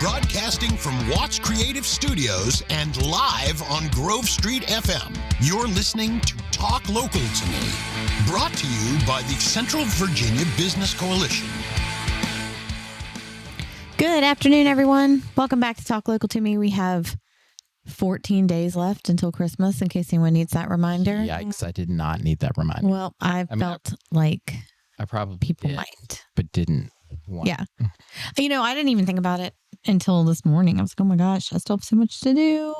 Broadcasting from Watts Creative Studios and live on Grove Street FM. You're listening to Talk Local to Me, brought to you by the Central Virginia Business Coalition. Good afternoon, everyone. Welcome back to Talk Local to Me. We have 14 days left until Christmas, in case anyone needs that reminder. Yikes, I did not need that reminder. Well, I felt like I probably people did, might. but didn't want. Yeah. You know, I didn't even think about it until this morning. I was like, oh my gosh, I still have so much to do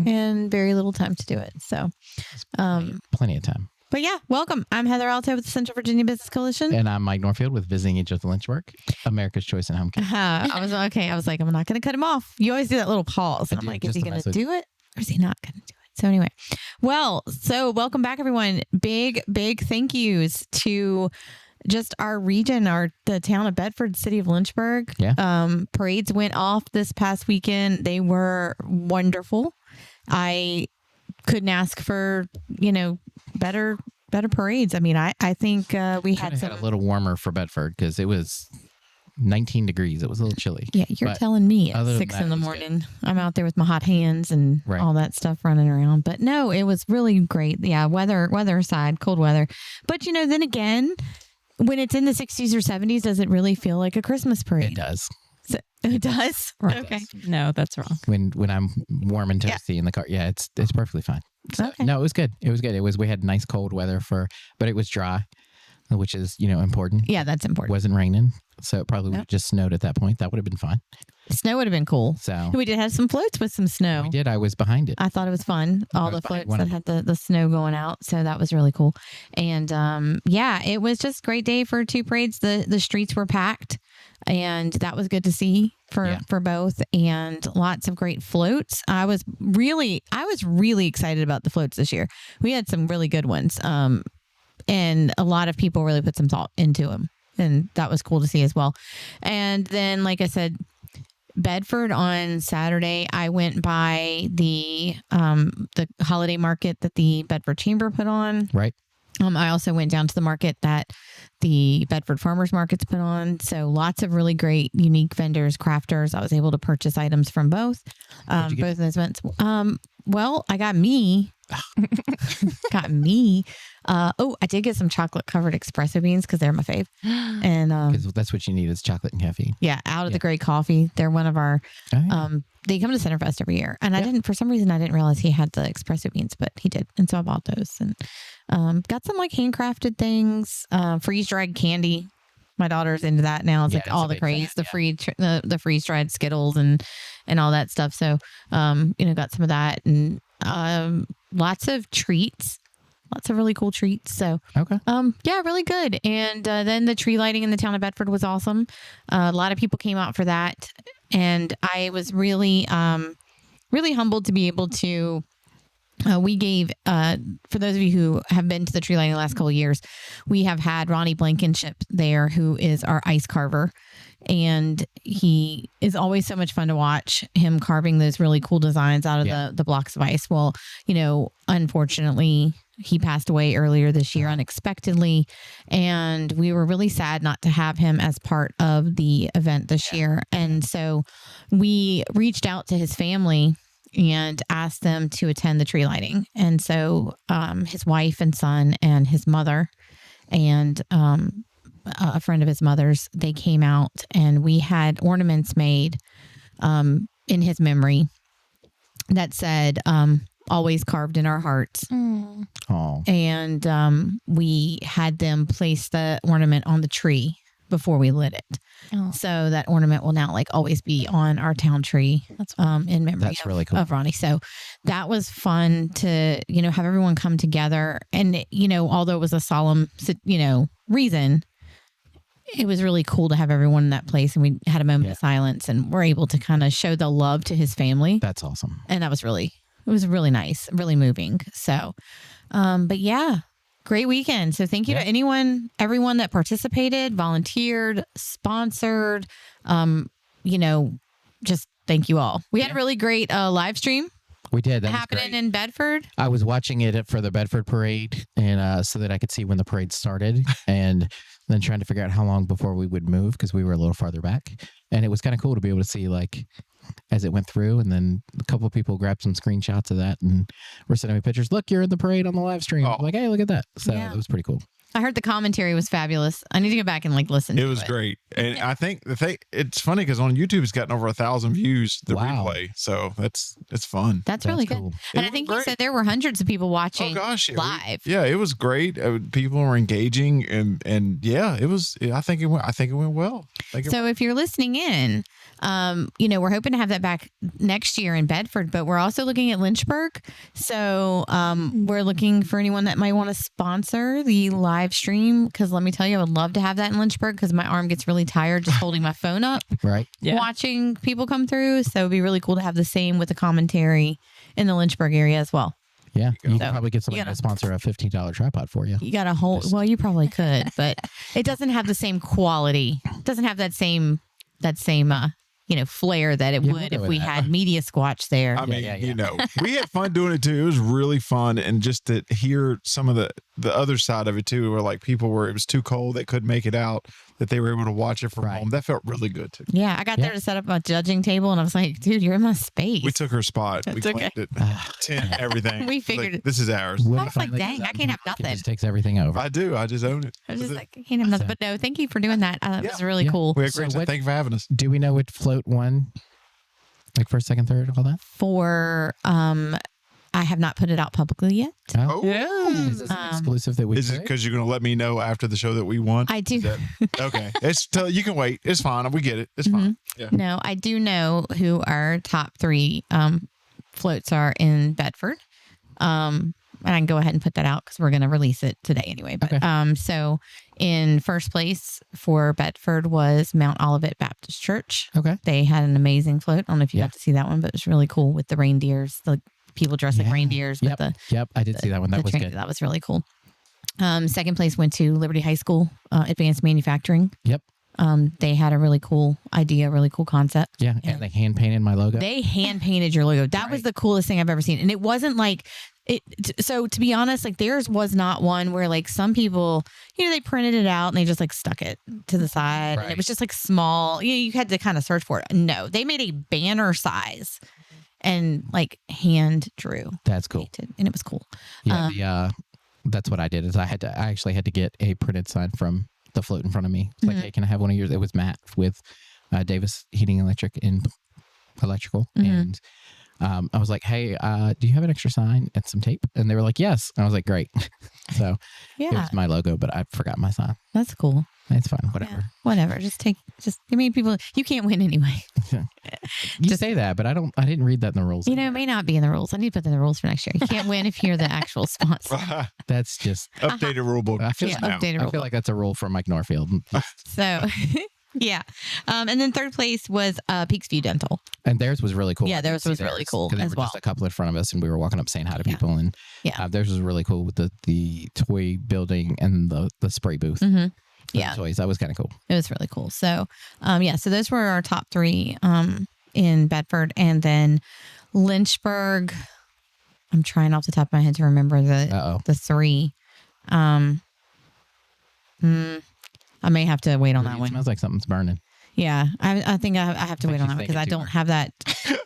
and very little time to do it. So, plenty of time. But yeah, welcome. I'm Heather Alto with the Central Virginia Business Coalition. And I'm Mike Norfield with Visiting Each of the Lynchburg, America's Choice in Home Care. I was like, I'm not going to cut him off. You always do that little pause. And I'm like, is he going to do it or is he not going to do it? So anyway, so welcome back, everyone. Big thank yous to just our region, the town of Bedford, city of Lynchburg. Yeah. Parades went off this past weekend. They were wonderful. I couldn't ask for, better parades. I mean, I think we had a little warmer for Bedford because it was 19 degrees. It was a little chilly. Yeah, you're telling me at 6 that, in the morning. I'm out there with my hot hands and right. all that stuff running around. But no, it was really great. Yeah, weather aside, cold weather. But then again, when it's in the 60s or 70s, does it really feel like a Christmas parade? It does. It does? Right. Okay. No, that's wrong. When I'm warm and toasty in the car, yeah, it's perfectly fine. So, okay. No, it was good. We had nice cold weather but it was dry, which is, important. Yeah, that's important. It wasn't raining, so it probably would have just snowed at that point. That would have been fine. Snow would have been cool. So we did have some floats with some snow. We did. I was behind it. I thought it was fun. All the floats that had the snow going out. So that was really cool. And it was just a great day for two parades. The streets were packed. And that was good to see for both, and lots of great floats. I was really excited about the floats this year. We had some really good ones, and a lot of people really put some thought into them, and that was cool to see as well. And then, like I said, Bedford on Saturday, I went by the holiday market that the Bedford Chamber put on. Right. I also went down to the market that the Bedford Farmers Markets put on. So lots of really great, unique vendors, crafters. I was able to purchase items from both of those events. I got me. I did get some chocolate covered espresso beans because they're my fave. And that's what you need is chocolate and caffeine. Yeah, out of the Great Coffee. They're one of our they come to Centerfest every year. And I didn't realize he had the espresso beans, but he did. And so I bought those and got some like handcrafted things, freeze dried candy. My daughter's into that now. It's like all the craze, the freeze dried Skittles and all that stuff. So got some of that and lots of treats. Lots of really cool treats. So, really good. And then the tree lighting in the town of Bedford was awesome. A lot of people came out for that. And I was really, really humbled to be able to, we gave, for those of you who have been to the tree lighting the last couple of years, we have had Ronnie Blankenship there, who is our ice carver. And he is always so much fun to watch him carving those really cool designs out of the blocks of ice. Well, unfortunately, he passed away earlier this year unexpectedly, and we were really sad not to have him as part of the event this year. And so we reached out to his family and asked them to attend the tree lighting. And so his wife and son and his mother and a friend of his mother's, they came out, and we had ornaments made in his memory that said, always carved in our hearts. Oh. And we had them place the ornament on the tree before we lit it. Oh. So that ornament will now always be on our town tree. That's in memory really cool. of Ronnie. So that was fun to, have everyone come together. And, although it was a solemn, reason, it was really cool to have everyone in that place. And we had a moment of silence, and we're able to kind of show the love to his family. That's awesome. And that was it was really nice, really moving. So, great weekend. So thank you to everyone that participated, volunteered, sponsored, just thank you all. We had a really great live stream We did. That happening in Bedford? I was watching it for the Bedford parade, and so that I could see when the parade started, and then trying to figure out how long before we would move because we were a little farther back. And it was kind of cool to be able to see like as it went through, and then a couple of people grabbed some screenshots of that and were sending me pictures. Look, you're in the parade on the live stream. I'm like, hey, look at that. So it was pretty cool. I heard the commentary was fabulous. I need to go back and like listen to it. It was great. And I think it's funny because on YouTube it's gotten over 1,000 views, the replay. So it's fun. That's really good. Cool. And I think you said there were hundreds of people watching live. It was great. People were engaging and yeah, it was, I think it went well. So if you're listening in, we're hoping to have that back next year in Bedford, but we're also looking at Lynchburg. So we're looking for anyone that might want to sponsor the live stream, because let me tell you, I would love to have that in Lynchburg because my arm gets really tired just holding my phone up, watching people come through. So it'd be really cool to have the same with the commentary in the Lynchburg area as well. Yeah, you can probably get somebody to sponsor a $15 tripod for you. You got a whole, well, you probably could, but it doesn't have the same quality. It doesn't have that same flair that it would if we had Media Squatch there. I mean, we had fun doing it too. It was really fun. And just to hear some of the other side of it too, where like it was too cold, they couldn't make it out, that they were able to watch it from home. That felt really good too. Yeah, I got there to set up a judging table and I was like, dude, you're in my space. We took her spot. We claimed it. Tent, everything. We figured this is ours. I was like, dang, I can't have nothing. It just takes everything over. I do. I just own it. I was just like, I can't have nothing. But no, thank you for doing that. It was really cool. We had great time. Thank you for having us. Do we know which float won? Like first, second, third, all that? For I have not put it out publicly yet. Oh, is this an exclusive that we? Is it because you're going to let me know after the show that we won? I do. Okay, you can wait. It's fine. We get it. It's fine. Yeah. No, I do know who our top 3 floats are in Bedford. And I can go ahead and put that out because we're going to release it today anyway. But so in first place for Bedford was Mount Olivet Baptist Church. Okay. They had an amazing float. I don't know if you got to see that one, but it was really cool with the reindeers, the people dressed like reindeers. Yep. With I did see that one. That was good. That was really cool. Second place went to Liberty High School, Advanced Manufacturing. Yep. They had a really cool idea, really cool concept. Yeah. And they hand painted my logo. They hand painted your logo. That was the coolest thing I've ever seen. And it wasn't like it. So to be honest, like theirs was not one where like some people, they printed it out and they just like stuck it to the side. And it was just like small. You had to kind of search for it. No, they made a banner size and like hand drew. That's cool. Painted, and it was cool. Yeah. That's what I did. Is I actually had to get a printed sign from the float in front of me. It's like, hey, can I have one of yours? It was Matt with Davis Heating and Electrical. And I was like, hey, do you have an extra sign and some tape? And they were like, yes. And I was like, great. So it was my logo, but I forgot my sign. That's cool. It's fine. Whatever. Yeah, whatever. Just I mean, people, you can't win anyway. You say that, but I didn't read that in the rules. It may not be in the rules. I need to put that in the rules for next year. You can't win if you're the actual sponsor. That's just updated rule book. I feel like that's a rule for Mike Norfield. So yeah. And then third place was Peaks View Dental. And theirs was really cool. Yeah, theirs was really cool as well. Just a couple in front of us, and we were walking up saying hi to people. And theirs was really cool with the toy building and the spray booth. Mm-hmm. Yeah. Toys. That was kind of cool. It was really cool. So, so those were our top 3 in Bedford. And then Lynchburg, I'm trying off the top of my head to remember the 3. I may have to wait on that one. It smells like something's burning. Yeah, I think I have to wait on that one because I don't have that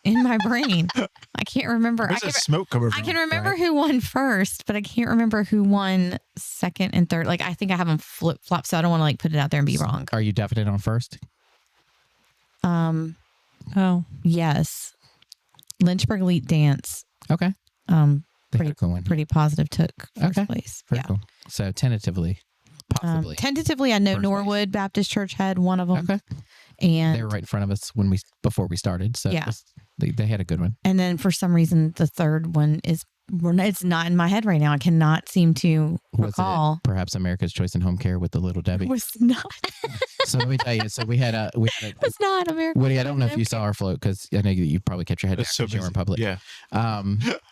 in my brain. I can't remember. Where's smoke coming from? I can remember who won first, but I can't remember who won second and third. Like I think I have them flip flop, so I don't want to like put it out there and be wrong. Are you definite on first? Oh yes, Lynchburg Elite Dance. Okay. Pretty positive took first place. Very cool. So tentatively. Possibly. Tentatively, I know Norwood Baptist Church had one of them. Okay. And they were right in front of us before we started. So they had a good one. And then for some reason, the third one it's not in my head right now. I cannot seem to recall. Perhaps America's Choice in Home Care with the Little Debbie. It was not. So let me tell you. So we had it's not America. Woody, I don't know if you saw our float because I know you probably kept your head down because you were in public. Yeah.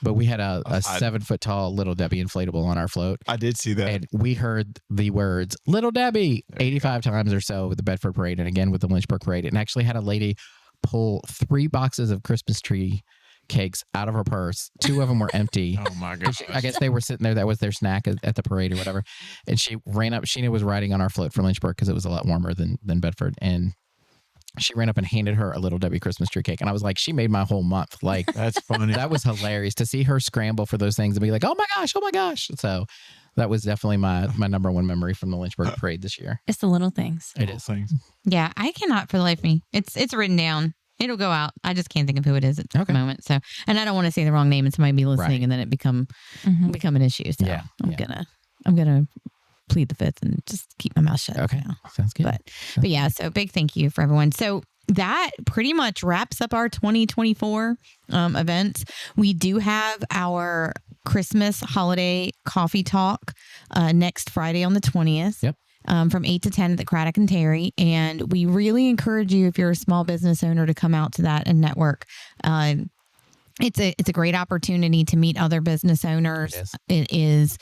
But we had a 7-foot tall Little Debbie inflatable on our float. I did see that. And we heard the words Little Debbie 85 times or so with the Bedford Parade and again with the Lynchburg Parade. And actually had a lady pull 3 boxes of Christmas tree cakes out of her purse. 2 of them were empty. Oh my goodness. I guess they were sitting there. That was their snack at the parade or whatever. And she ran up. Sheena was riding on our float for Lynchburg because it was a lot warmer than Bedford. And she ran up and handed her a little Debbie Christmas tree cake. And I was like, she made my whole month. Like, that's funny. That was hilarious to see her scramble for those things and be like, oh my gosh. So that was definitely my number one memory from the Lynchburg parade this year. It's the little things. It is. Things. Yeah, I cannot for the life of me. It's written down. It'll go out. I just can't think of who it is at the moment. So, and I don't want to say the wrong name and somebody be listening and then it become an issue. So I'm gonna plead the fifth and just keep my mouth shut. Okay, now. Sounds good. But yeah, so big thank you for everyone. So that pretty much wraps up our 2024 events. We do have our Christmas holiday coffee talk next Friday on the 20th. Yep. From 8 to 10 at the Craddock and Terry. And we really encourage you, if you're a small business owner, to come out to that and network. It's a great opportunity to meet other business owners. It is.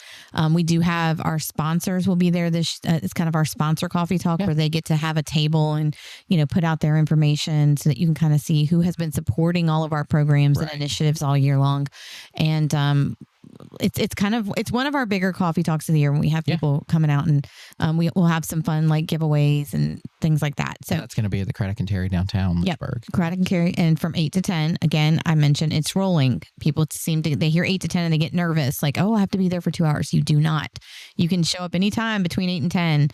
We do have our sponsors will be there. It's kind of our sponsor coffee talk where they get to have a table and, put out their information so that you can kind of see who has been supporting all of our programs and initiatives all year long. And, it's one of our bigger coffee talks of the year when we have people coming out and we'll have some fun like giveaways and things like that. So that's going to be at the Craddock and Terry downtown Lynchburg. Craddock and Terry, and from 8 to 10. Again, I mentioned it's rolling. People they hear 8 to 10 and they get nervous. Like, oh, I have to be there for 2 hours. You do not. You can show up anytime between 8 and 10.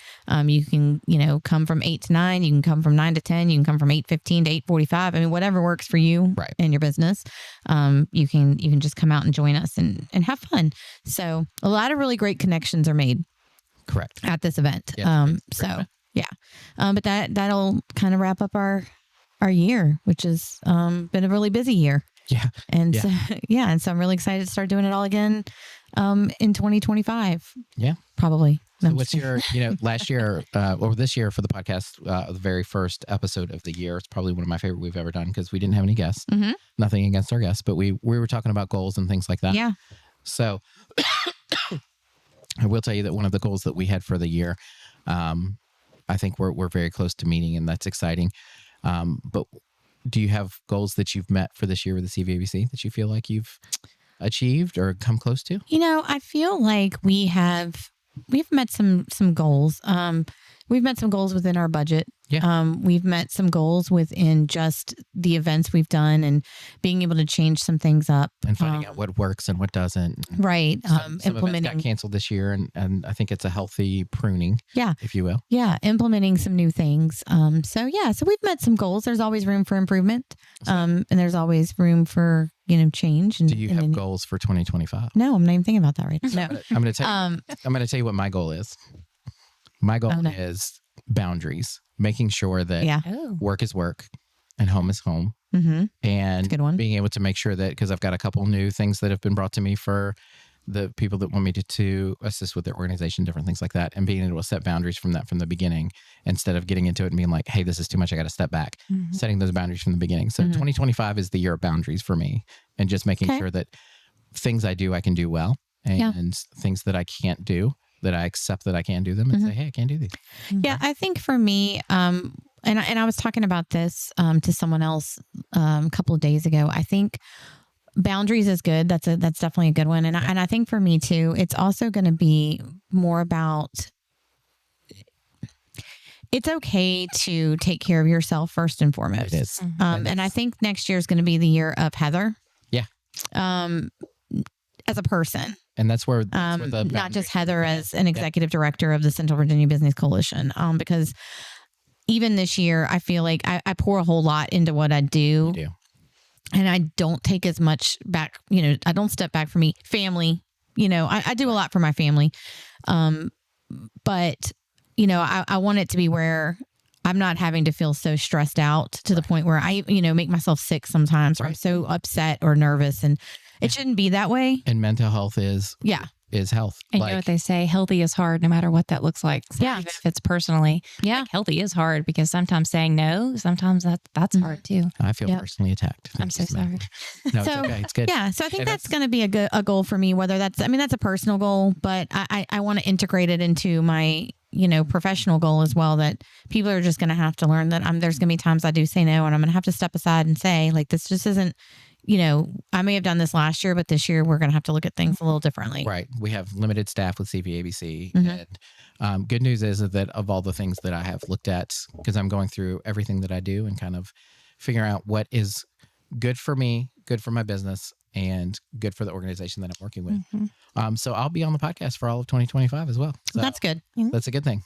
You can come from 8 to 9. You can come from 9 to 10. You can come from 8:15 to 8:45. I mean, whatever works for you and your business. You can just come out and join us and have fun. So a lot of really great connections are made. Correct. At this event. But that'll kind of wrap up our year, which has been a really busy year. Yeah. And so I'm really excited to start doing it all again in 2025. Yeah. Probably. So what's your, last year or this year for the podcast, the very first episode of the year, it's probably one of my favorite we've ever done because we didn't have any guests. Mm-hmm. Nothing against our guests, but we were talking about goals and things like that. Yeah. So I will tell you that one of the goals that we had for the year, I think we're very close to meeting, and that's exciting. But do you have goals that you've met for this year with the CVABC that you feel like you've achieved or come close to? I feel like we've met some goals. We've met some goals within our budget. Yeah. We've met some goals within just the events we've done and being able to change some things up. And finding out what works and what doesn't. Right. Some implementing. Events got canceled this year, and I think it's a healthy pruning, if you will. Yeah. Implementing some new things. So we've met some goals. There's always room for improvement. And there's always room for, change. And, do you have goals for 2025? No, I'm not even thinking about that right now. No. I'm going to tell you what my goal is. My goal is boundaries, making sure that work is work and home is home. Mm-hmm. And good one. Being able to make sure that, because I've got a couple new things that have been brought to me for the people that want me to assist with their organization, different things like that, and being able to set boundaries from the beginning instead of getting into it and being like, hey, this is too much, I got to step back. Mm-hmm. Setting those boundaries from the beginning. So 2025 is the year of boundaries for me, and just making sure that things I can do well, and things that I can't do, that I accept that I can do them and say, hey, I can't do these. Yeah, I think for me, and I was talking about this to someone else a couple of days ago. I think boundaries is good. That's definitely a good one. And I think for me too, it's also going to be more about, it's okay to take care of yourself first and foremost. It is. And I think next year is going to be the year of Heather. Yeah. As a person. And that's where not just Heather as an executive director of the Central Virginia Business Coalition. Because even this year, I feel like I pour a whole lot into what I do. You do. And I don't take as much back, I don't step back for me. Family, I do a lot for my family. But, I want it to be where I'm not having to feel so stressed out to the point where I, make myself sick sometimes, or I'm so upset or nervous, and it shouldn't be that way. And mental health is health. And you know what they say, healthy is hard no matter what that looks like. Yeah. Even if it's personally. Yeah. Healthy is hard because sometimes saying no, sometimes that's hard too. I feel personally attacked. I'm so sorry. No, it's okay. It's good. Yeah. So I think that's going to be a goal for me, whether that's a personal goal, but I want to integrate it into my, professional goal as well, that people are just going to have to learn that there's going to be times I do say no, and I'm going to have to step aside and say, like, this just isn't, I may have done this last year, but this year we're going to have to look at things a little differently. Right. We have limited staff with CVABC. Mm-hmm. And good news is that of all the things that I have looked at, because I'm going through everything that I do and kind of figuring out what is good for me, good for my business, and good for the organization that I'm working with. Mm-hmm. So I'll be on the podcast for all of 2025 as well. So That's good. that's a good thing.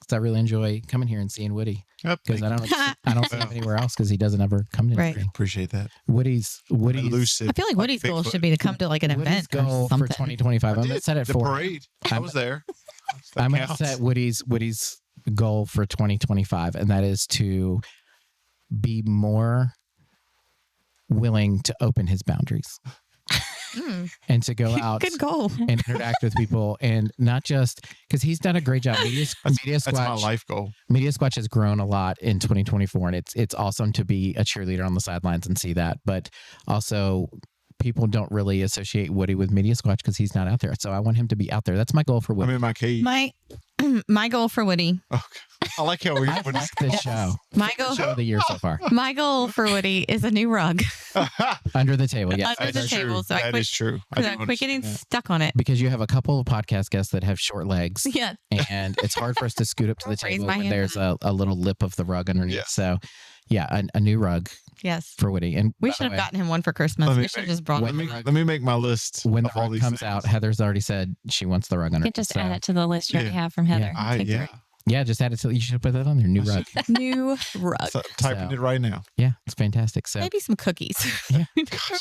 So I really enjoy coming here and seeing Woody, because I don't see him anywhere else because he doesn't ever come to Right. anything. Appreciate that. Woody's Elusive. I feel like Woody's goal should be to come to like an Woody's event goal or for something. 2025. I'm going to set it the for parade. I was there. That I'm going to counts. set Woody's goal for 2025, and that is to be more willing to open his boundaries and to go out Good goal. and interact with people, and not just because he's done a great job. Media That's my Squatch, life goal. Media Squatch has grown a lot in 2024, and it's awesome to be a cheerleader on the sidelines and see that. But also, people don't really associate Woody with Media Squatch because he's not out there. So I want him to be out there. That's my goal for Woody. I'm in my cage. My goal for Woody. Okay. I like how we I like this show. My goal. Show of the year so far. My goal for Woody is a new rug Under the table, yes. under the That's table, true. so I That quit. is true. Because do I quit getting understand stuck on it. Because you have a couple of podcast guests that have short legs. Yeah. And it's hard for us to scoot up to the Raise table my when hand. there's a little lip of the rug underneath. Yeah. So, yeah, a new rug Yes. for Woody. And We by should the have way, gotten him one for Christmas. Let me We should have make- just brought when him. the rug- Let me make my list. when the of all rug these comes things. out, Heather's already said she wants the rug You underneath. can just So, add it to the list you already Yeah. have from Heather. Okay, yeah. great. yeah, just add it to, you should put that on there. New rug. New rug. So, typing So- it right now. Yeah, it's fantastic. So, Maybe some cookies. Yeah.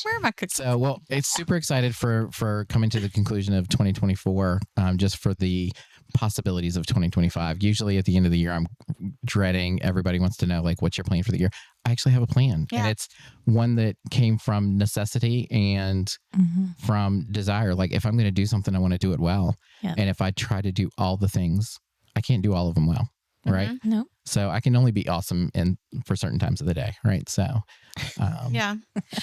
Where are my cookies? So, well, it's super excited for coming to the conclusion of 2024, just for the possibilities of 2025. Usually at the end of the year, I'm dreading. Everybody wants to know, like, what's your plan for the year? I actually have a plan, Yeah. and it's one that came from necessity and from desire. Like, if I'm going to do something, I want to do it well. Yeah. And if I try to do all the things, I can't do all of them well. Right. No. So I can only be awesome for certain times of the day. Right. So, Yeah.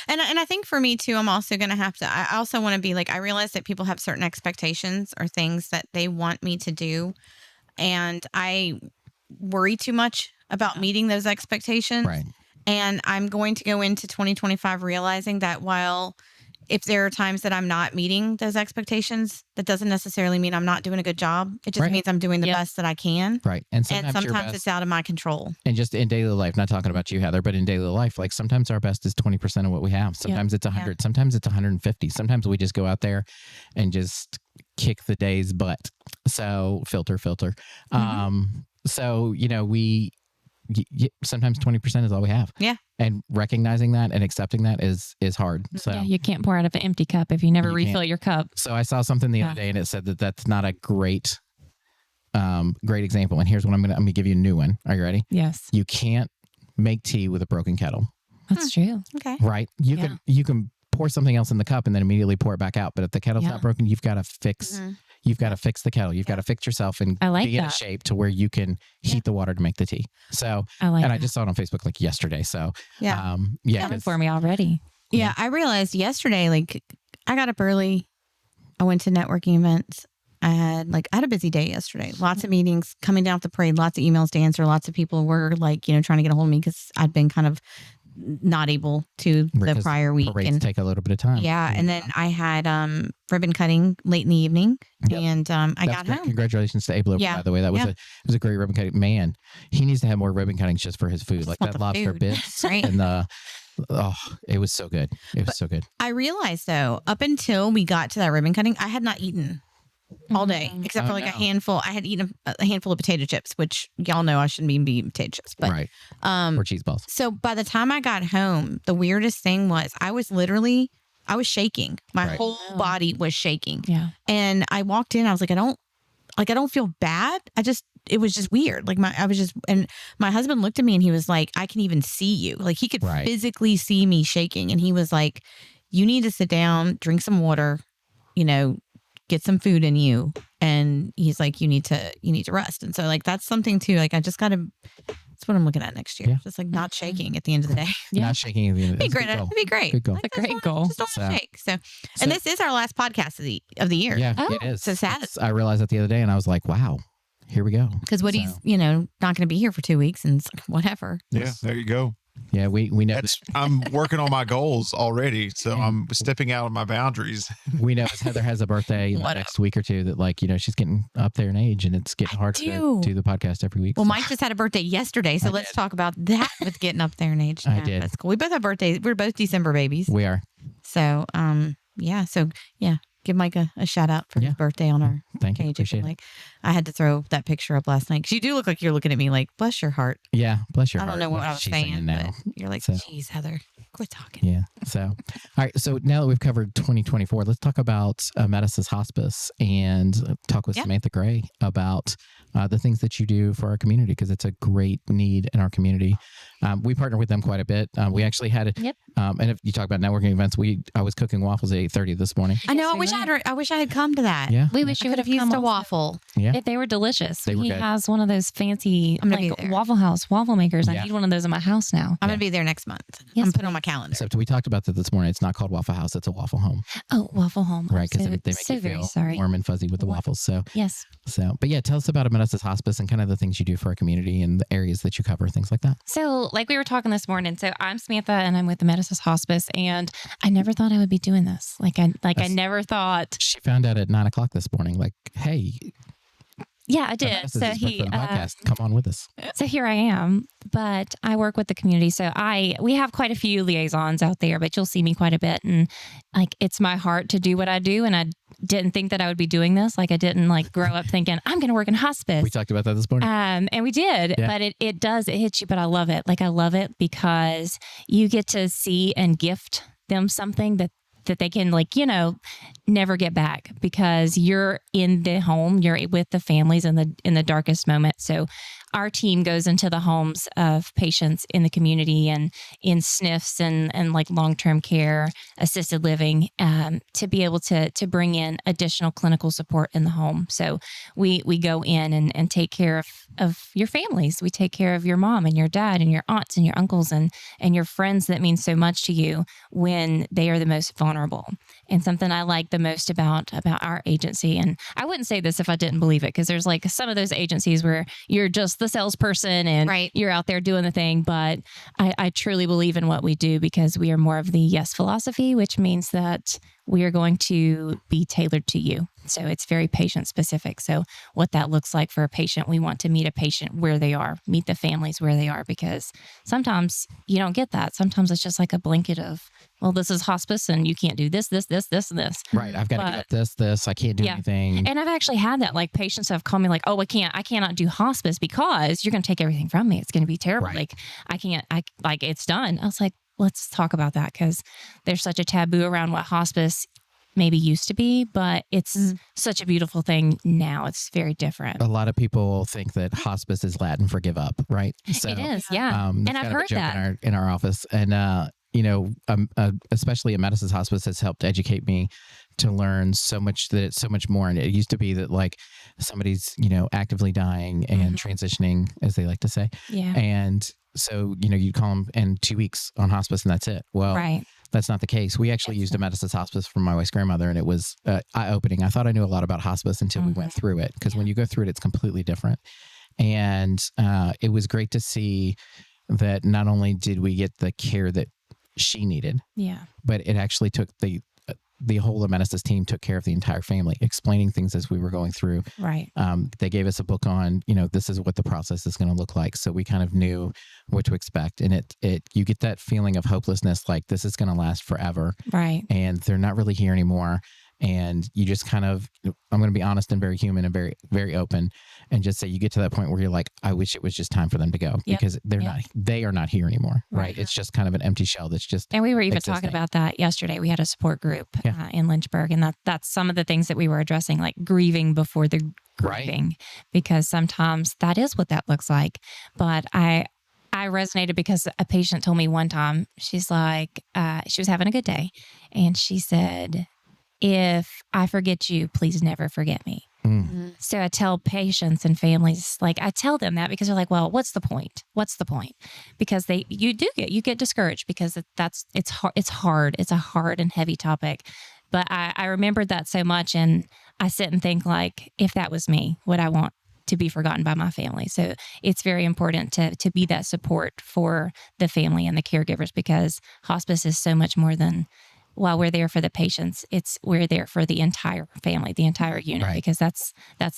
And I think for me too, I'm also going to have to, I also want to be like, I realize that people have certain expectations or things that they want me to do. And I worry too much about meeting those expectations. right. And I'm going to go into 2025 realizing that while if there are times that I'm not meeting those expectations, that doesn't necessarily mean I'm not doing a good job. It just Right. means I'm doing the Yep. best that I can. Right. And And sometimes, your sometimes best, it's out of my control. and just in daily life, not talking about you, Heather, but in daily life, like sometimes our best is 20% of what we have. Sometimes it's 100, sometimes it's 150. Sometimes we just go out there and just kick the day's butt. So filter. So, sometimes 20% is all we have. Yeah. And recognizing that and accepting that is hard. So, Yeah, you can't pour out of an empty cup if you never You refill your cup. so I saw something the other day and it said that that's not a great example. And here's what I'm going to give you a new one. Are you ready? Yes, You can't make tea with a broken kettle. that's true. Okay. Right. You can pour something else in the cup and then immediately pour it back out. But if the kettle's Yeah. not broken, you've got to fix the kettle. You've got to fix yourself and I like be in a that. shape to where you can heat the water to make the tea. So, I like and that. I just saw it on Facebook like yesterday. So, Yeah. yeah. Coming for me already. Yeah, I realized yesterday, like, I got up early. I went to networking events. I had a busy day yesterday. Lots of meetings coming down the parade, lots of emails to answer. Lots of people were like, trying to get a hold of me because I'd been kind of not able to the Because prior week. Parades And take a little bit of time. yeah, and then I had ribbon cutting late in the evening, Yep. and I That's got great. home. Congratulations to Abel, Yeah. by the way. That was Yeah. it was a great ribbon cutting. Man, he needs to have more ribbon cuttings just for his food. Just Like want that the lobster food. bits Right. and it was so good. It was so good. I realized though, up until we got to that ribbon cutting, I had not eaten all day except for Oh, like a no. handful. I had eaten a handful of potato chips, which y'all know I shouldn't even be eating potato chips. But right. um, Or cheese balls. so by the time I got home, the weirdest thing was I was shaking. My Right. whole body was shaking. Yeah. And I walked in, I was like, I don't feel bad. It was just weird. And my husband looked at me and he was like, I can even see you. Like he could Right. physically see me shaking. And he was like, you need to sit down, drink some water, get some food in you. And he's like, you need to rest. And so like, that's something too. Like, I just got to, that's what I'm looking at next year. Yeah. Just like not shaking at the end of the day. Yeah. Not shaking at the end. It'd be That's a great. good goal. It'd be great. Good goal. Like, It's a that's great fine. goal. Just don't So- shake. So, So- and this is our last podcast of the year. Yeah, Oh. it is. So sad. I realized that the other day and I was like, wow, here we go. Because Woody's, So- not going to be here for 2 weeks and it's like, whatever. Yeah, there you go. Yeah, we know I'm working on my goals already, so I'm stepping out of my boundaries. we know as Heather has a birthday in the next week or two that, like, she's getting up there in age, and it's getting hard to do the podcast every week. Well, Mike just had a birthday yesterday, so let's talk about that with getting up there in age. I did. That's cool. We both have birthdays. We're both December babies. We are. So, give Mike a shout out for his birthday on our Thank you. page. Appreciate it. I had to throw that picture up last night because you do look like you're looking at me like, bless your heart. Yeah, bless your heart. I don't know what I was She's saying now. but you're like, geez, Heather, quit talking. Yeah. So, all right. So now that we've covered 2024, let's talk about Amedisys Hospice and talk with Samantha Gray about the things that you do for our community, because it's a great need in our community. We partner with them quite a bit. We actually had it. And if you talk about networking events, I was cooking waffles at 8:30 this morning. I know. I wish I had come to that. Yeah. We wish you would have used come a waffle. Yeah. If they were delicious. They were He good. has one of those fancy Waffle House waffle makers. I need one of those in my house now. I'm going to be there next month. Yes, I'm putting it on my calendar. Except we talked about that this morning. It's not called Waffle House. It's a Waffle Home. Oh, Waffle Home. Right. Because they make so you very feel sorry. warm and fuzzy with the waffles. So, Yes. but yeah, tell us about Amedisys Hospice and kind of the things you do for our community and the areas that you cover, things like that. So, like we were talking this morning, so I'm Samantha and I'm with the Amedisys Hospice, and I never thought I would be doing this. I never thought. She found out at 9:00 this morning, like, hey. Yeah, I did. Amedisys So is for the podcast. Come on with us. So here I am, but I work with the community. So we have quite a few liaisons out there, but you'll see me quite a bit. And it's my heart to do what I do. And I didn't think that I would be doing this. I didn't grow up thinking I'm going to work in hospice. We talked about that this morning. And we did, but it hits you, but I love it. I love it because you get to see and gift them something that they can never get back, because you're in the home, you're with the families in the darkest moment. So our team goes into the homes of patients in the community and in SNFs and long-term care, assisted living, to be able to bring in additional clinical support in the home. So we go in and take care of your families. We take care of your mom and your dad and your aunts and your uncles and your friends that mean so much to you when they are the most vulnerable. And something I like the most about our agency, and I wouldn't say this if I didn't believe it, because there's some of those agencies where you're just the salesperson and you're out there doing the thing. But I truly believe in what we do, because we are more of the yes philosophy, which means that we are going to be tailored to you. So it's very patient specific. So what that looks like for a patient, we want to meet a patient where they are, meet the families where they are, because sometimes you don't get that. Sometimes it's just like a blanket of, well, this is hospice and you can't do this, and this. Right. I've got to get this. I can't do anything. And I've actually had that, patients have called me oh, I cannot do hospice because you're going to take everything from me. It's going to be terrible. Right. It's done. I was like, let's talk about that, because there's such a taboo around what hospice maybe used to be, but it's such a beautiful thing now. It's very different. A lot of people think that hospice is Latin for give up, right? So, it is, yeah. And I've heard that in our office, and especially Amedisys Hospice has helped educate me to learn so much that it's so much more. And it used to be that somebody's actively dying and transitioning, as they like to say, and so you call them in 2 weeks on hospice and that's it. Well, that's not the case. We actually used Amedisys Hospice for my wife's grandmother, and it was eye-opening. I thought I knew a lot about hospice until we went through it, because when you go through it, it's completely different. And it was great to see that not only did we get the care that she needed, but it actually took the whole Amedisys team took care of the entire family, explaining things as we were going through. Right. They gave us a book on, this is what the process is going to look like. So we kind of knew what to expect. And you get that feeling of hopelessness, like this is going to last forever. Right. And they're not really here anymore. And you just kind of, I'm going to be honest and very human and very, very open, and just say you get to that point where you're like, I wish it was just time for them to go, because they are not here anymore. Right. It's just kind of an empty shell that's just. And we were even talking about that yesterday. We had a support group in Lynchburg, and that's some of the things that we were addressing, like grieving before the grieving, because sometimes that is what that looks like. But I resonated because a patient told me one time, she's like, she was having a good day, and she said, if I forget you, please never forget me. So I tell patients and families, I tell them that because they're like, well, what's the point? What's the point? Because you get discouraged, because it's hard. It's a hard and heavy topic. But I remembered that so much, and I sit and think, if that was me, would I want to be forgotten by my family. So it's very important to be that support for the family and the caregivers, because hospice is so much more than, while we're there for the patients, we're there for the entire family, the entire unit, because that's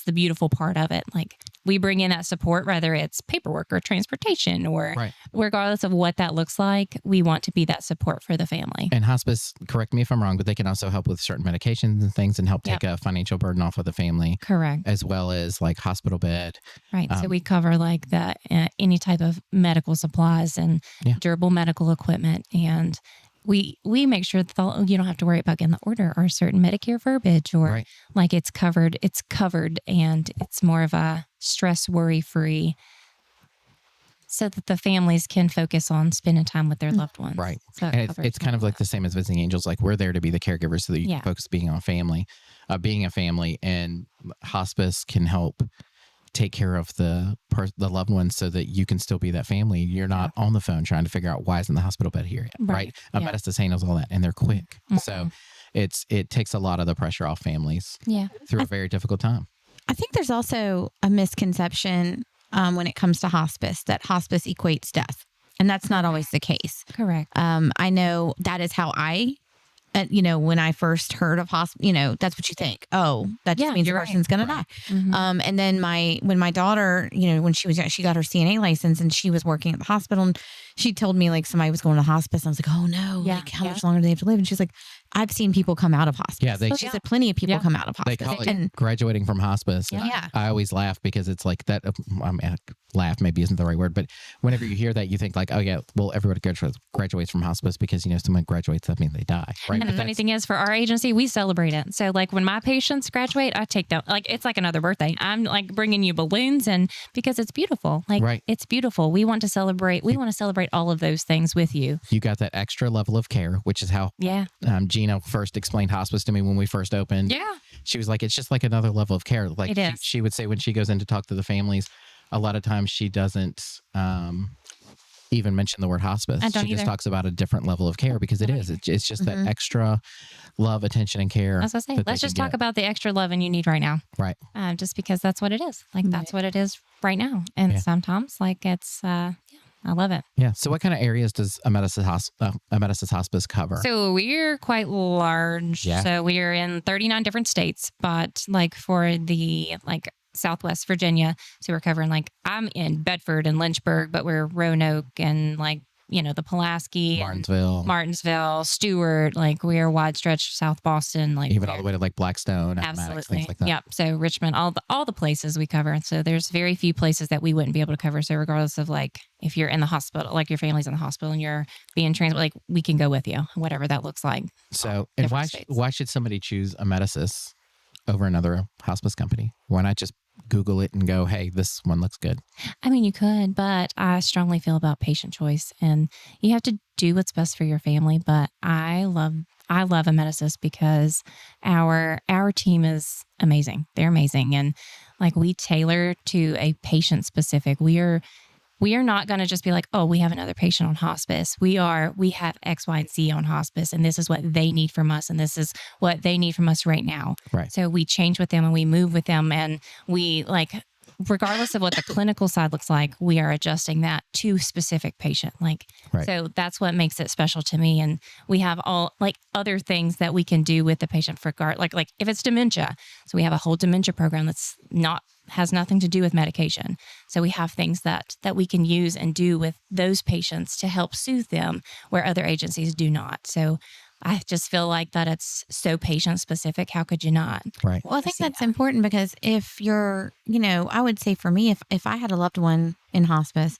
the beautiful part of it. Like, we bring in that support, whether it's paperwork or transportation or regardless of what that looks like, we want to be that support for the family. And hospice, correct me if I'm wrong, but they can also help with certain medications and things and help take a financial burden off of the family. Correct. As well as like hospital bed. Right. So we cover like any type of medical supplies and durable medical equipment. And we make sure that you don't have to worry about getting the order or certain Medicare verbiage or like it's covered, and it's more of a stress, worry-free, so that the families can focus on spending time with their loved ones. Right. So and it's kind of like the same as visiting angels. Like, we're there to be the caregivers so that you can focus being a family, and hospice can help take care of the loved ones so that you can still be that family. You're not on the phone trying to figure out why isn't the hospital bed here yet, right? Amedisys handles all that, and they're quick. So it takes a lot of the pressure off families through a very difficult time. I think there's also a misconception when it comes to hospice, that hospice equates death. And that's not always the case. Correct. I know that is how when I first heard of hospice, that's what you think. Oh, that just means the person's going to die. Mm-hmm. And then when my daughter, when she was young, she got her CNA license and she was working at the hospital, and she told me like somebody was going to hospice. I was like, oh no, like how much longer do they have to live? And she's like, I've seen people come out of hospice. Yeah, she said plenty of people come out of hospice. They call it graduating from hospice. Yeah. I always laugh because it's like that. Laugh maybe isn't the right word, but whenever you hear that, you think like, oh yeah, well, everybody graduates from hospice because someone graduates, that means they die, right? And the funny thing is, for our agency, we celebrate it. So like when my patients graduate, I take them like it's like another birthday. I'm like bringing you balloons, and because it's beautiful, like it's beautiful. We want to celebrate. We want to celebrate all of those things with you. You got that extra level of care, which is how Gina first explained hospice to me when we first opened. Yeah, she was like, it's just like another level of care. Like she would say when she goes in to talk to the families, a lot of times she doesn't even mention the word hospice. She just talks about a different level of care, because it is. It's just that extra love, attention, and care. As I say, let's just talk about the extra loving you need right now. Right. Just because that's what it is. Like that's what it is right now. And sometimes like it's, I love it. Yeah. So what kind of areas does Amedisys Hospice cover? So we're quite large. Yeah. So we are in 39 different states, but like for the Southwest Virginia. So we're covering I'm in Bedford and Lynchburg, but we're Roanoke and the Pulaski, Martinsville, Stewart. We are wide stretch South Boston, even all the way to Blackstone, absolutely, things like that. Yep. So Richmond, all the places we cover. So there's very few places that we wouldn't be able to cover. So regardless of if you're in the hospital, your family's in the hospital and you're being transported, we can go with you, whatever that looks like. So and why should somebody choose Amedisys over another hospice company? Why not just Google it and go, hey, this one looks good? I mean, you could, but I strongly feel about patient choice, and you have to do what's best for your family. But I love Amedisys because our team is amazing. They're amazing, and we tailor to a patient specific. We are not going to just be like, oh, we have another patient on hospice. We have X, Y, and Z on hospice, and this is what they need from us, and this is what they need from us right now. Right. So we change with them and we move with them, and we regardless of what the clinical side looks like, we are adjusting that to specific patient. So that's what makes it special to me. And we have all other things that we can do with the patient for if it's dementia. So we have a whole dementia program has nothing to do with medication. So we have things that we can use and do with those patients to help soothe them where other agencies do not. So I just feel like that it's so patient specific. How could you not? Right. Well, I think that's important, because if you're, I would say for me, if I had a loved one in hospice,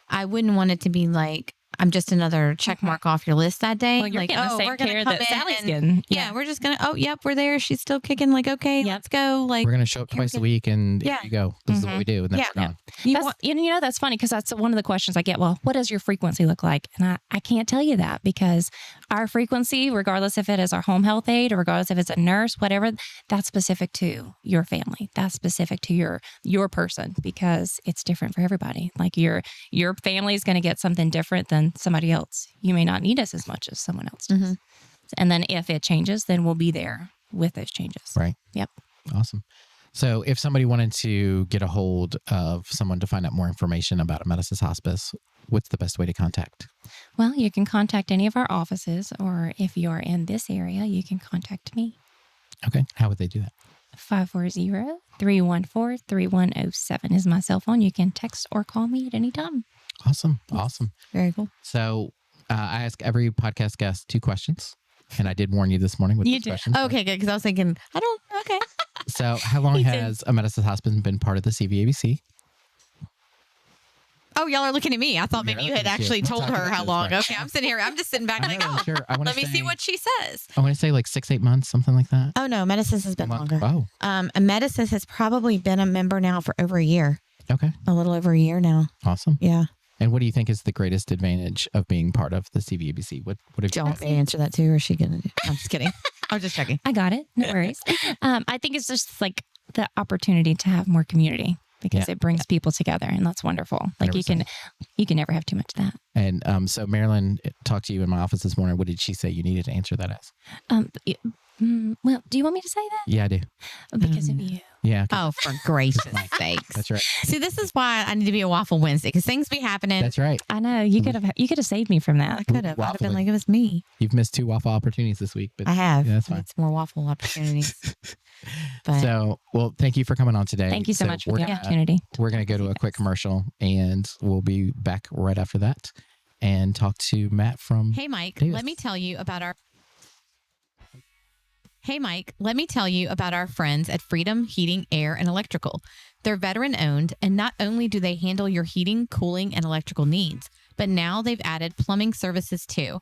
I wouldn't want it to be I'm just another check mark off your list that day. Well, you're getting the same care that Sally's getting. Yeah, we're just we're there. She's still kicking. Okay, let's go. We're going to show up twice a week, and here you go. This is what we do, and then we're gone. That's funny, because that's one of the questions I get. Well, what does your frequency look like? And I can't tell you that, because our frequency, regardless if it is our home health aide or regardless if it's a nurse, whatever, that's specific to your family. That's specific to your person, because it's different for everybody. Your family is going to get something different than somebody else. You may not need us as much as someone else does. Mm-hmm. And then if it changes, then we'll be there with those changes. Right. Yep. Awesome. So if somebody wanted to get a hold of someone to find out more information about Amedisys Hospice, what's the best way to contact? Well, you can contact any of our offices, or if you're in this area, you can contact me. Okay. How would they do that? 540-314-3107 is my cell phone. You can text or call me at any time. Awesome. Awesome. Very cool. So I ask every podcast guest 2 questions. And I did warn you this morning with You these did. questions. Okay, good. Because I was thinking, okay. So how long has Amedisys Hospice been part of the CVABC? Oh, y'all are looking at me. I thought maybe you had actually told her how long. Okay, I'm sitting here. I'm just sitting back like, oh, sure. let me see what she says. I want to say like 6-8 months, something like that. Oh, no. Amedisys has been longer. Oh, Amedisys has probably been a member now for over a year. okay. A little over a year now. Awesome. Yeah. And what do you think is the greatest advantage of being part of the CVABC? What have Do you want me to answer that too, or is she going to do? I'm just kidding. I'm just checking. I got it. No worries. I think it's just like the opportunity to have more community because it brings people together, and that's wonderful. Like 100%. you can never have too much of that. And so Marilyn talked to you in my office this morning. What did she say you needed to answer that as? Well, do you want me to say that? Yeah, I do. Because of you. Yeah. Oh, for gracious sakes. That's right. See, this is why I need to be a Waffle Wednesday, because things be happening. That's right. I know you could have saved me from that. I could have. I'd have been like, it was me. You've missed 2 waffle opportunities this week, but I have. Yeah, that's fine. It's more waffle opportunities. But So, well, thank you for coming on today. Thank you so much for we're the gonna- opportunity. We're going to go to a quick commercial, and we'll be back right after that and talk to Matt from hey, Mike, Davis. let me tell you about our. Hey, Mike, let me tell you about our friends at Freedom Heating, Air, and Electrical. They're veteran owned, and not only do they handle your heating, cooling, and electrical needs, but now they've added plumbing services too.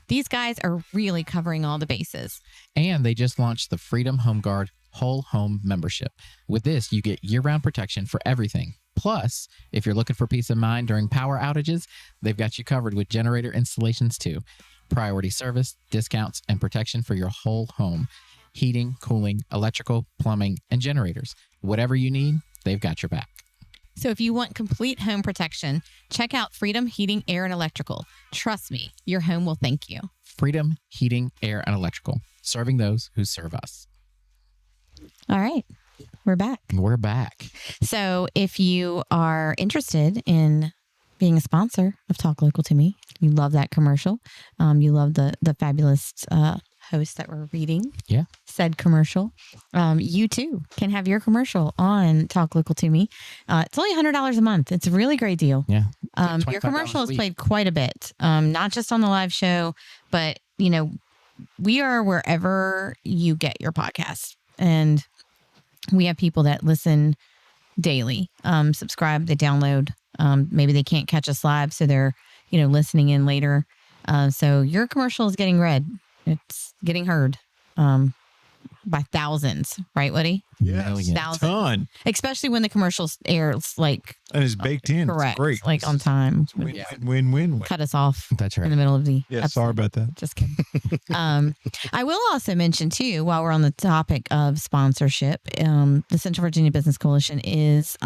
These guys are really covering all the bases. And they just launched the Freedom Home Guard Whole Home Membership. With this, you get year-round protection for everything. Plus, if you're looking for peace of mind during power outages, they've got you covered with generator installations too. Priority service, discounts, and protection for your whole home. Heating, cooling, electrical, plumbing, and generators. Whatever you need, they've got your back. So if you want complete home protection, check out Freedom Heating, Air, and Electrical. Trust me, your home will thank you. Freedom Heating, Air, and Electrical. Serving those who serve us. All right, we're back. We're back. So if you are interested in being a sponsor of Talk Local to Me, you love that commercial, you love the fabulous host that we're reading, said commercial, you too can have your commercial on Talk Local to Me. It's only $100 a month. It's a really great deal. Yeah. Your commercial is played quite a bit, not just on the live show, but we are wherever you get your podcasts, and we have people that listen daily, subscribe, they download. Maybe they can't catch us live, so they're listening in later. So your commercial is getting read. It's getting heard by thousands, right, Woody? Millions. Thousands. Ton. Especially when the commercials airs like And it's baked in. correct, It's great. like on time. Win. Cut us off That's in right. the middle of the Yeah, episode. sorry about that. Just kidding. I will also mention too, while we're on the topic of sponsorship, the Central Virginia Business Coalition is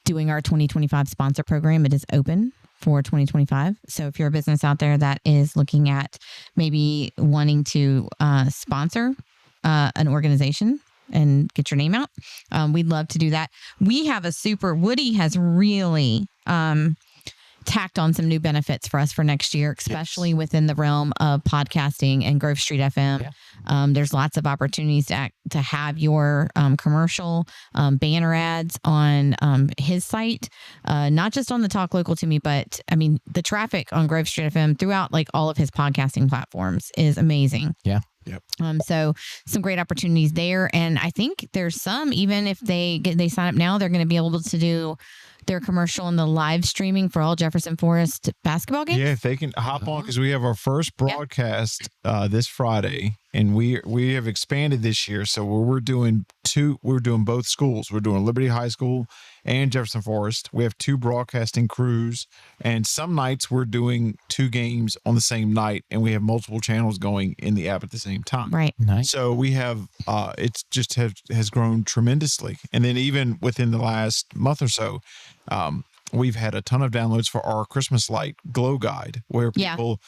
doing our 2025 sponsor program. It is open for 2025. So if you're a business out there that is looking at maybe wanting to sponsor an organization and get your name out, we'd love to do that. We have Woody has really tacked on some new benefits for us for next year, especially within the realm of podcasting and Grove Street FM. Yeah. There's lots of opportunities to have your commercial banner ads on his site, not just on the Talk Local to Me, but I mean, the traffic on Grove Street FM throughout like all of his podcasting platforms is amazing. Yeah. Yep. So some great opportunities there. And I think there's some, even if they sign up now, they're going to be able to do their commercial in the live streaming for all Jefferson Forest basketball games. Yeah, if they can hop on, because we have our first broadcast this Friday, and we have expanded this year. So we're doing both schools. We're doing Liberty High School and Jefferson Forest. We have 2 broadcasting crews, and some nights we're doing 2 games on the same night, and we have multiple channels going in the app at the same time. Right. Nice. So we have it's just has grown tremendously, and then even within the last month or so, we've had a ton of downloads for our Christmas light glow guide, where people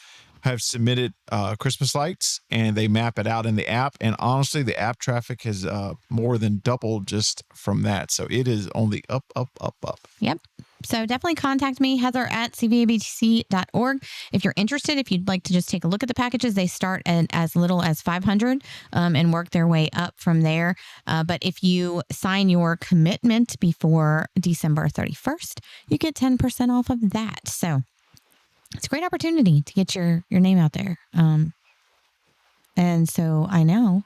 have submitted Christmas lights, and they map it out in the app. And honestly, the app traffic has more than doubled just from that. So it is only up. Yep. So definitely contact me, Heather at cvabtc.org. If you're interested, if you'd like to just take a look at the packages, they start at as little as $500 and work their way up from there. But if you sign your commitment before December 31st, you get 10% off of that. So it's a great opportunity to get your name out there. And so I now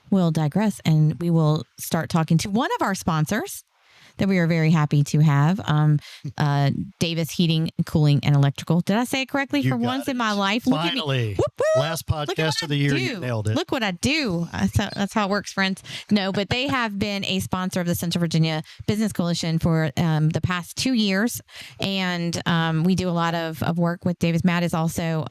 will digress, and we will start talking to one of our sponsors that we are very happy to have, Davis Heating, Cooling, and Electrical. Did I say it correctly for once in my life? Finally. Look at me. Whoop, whoop. Last podcast of the year, you nailed it. Look what I do. That's how it works, friends. No, but they have been a sponsor of the Central Virginia Business Coalition for the past 2 years. And we do a lot of work with Davis. Matt is also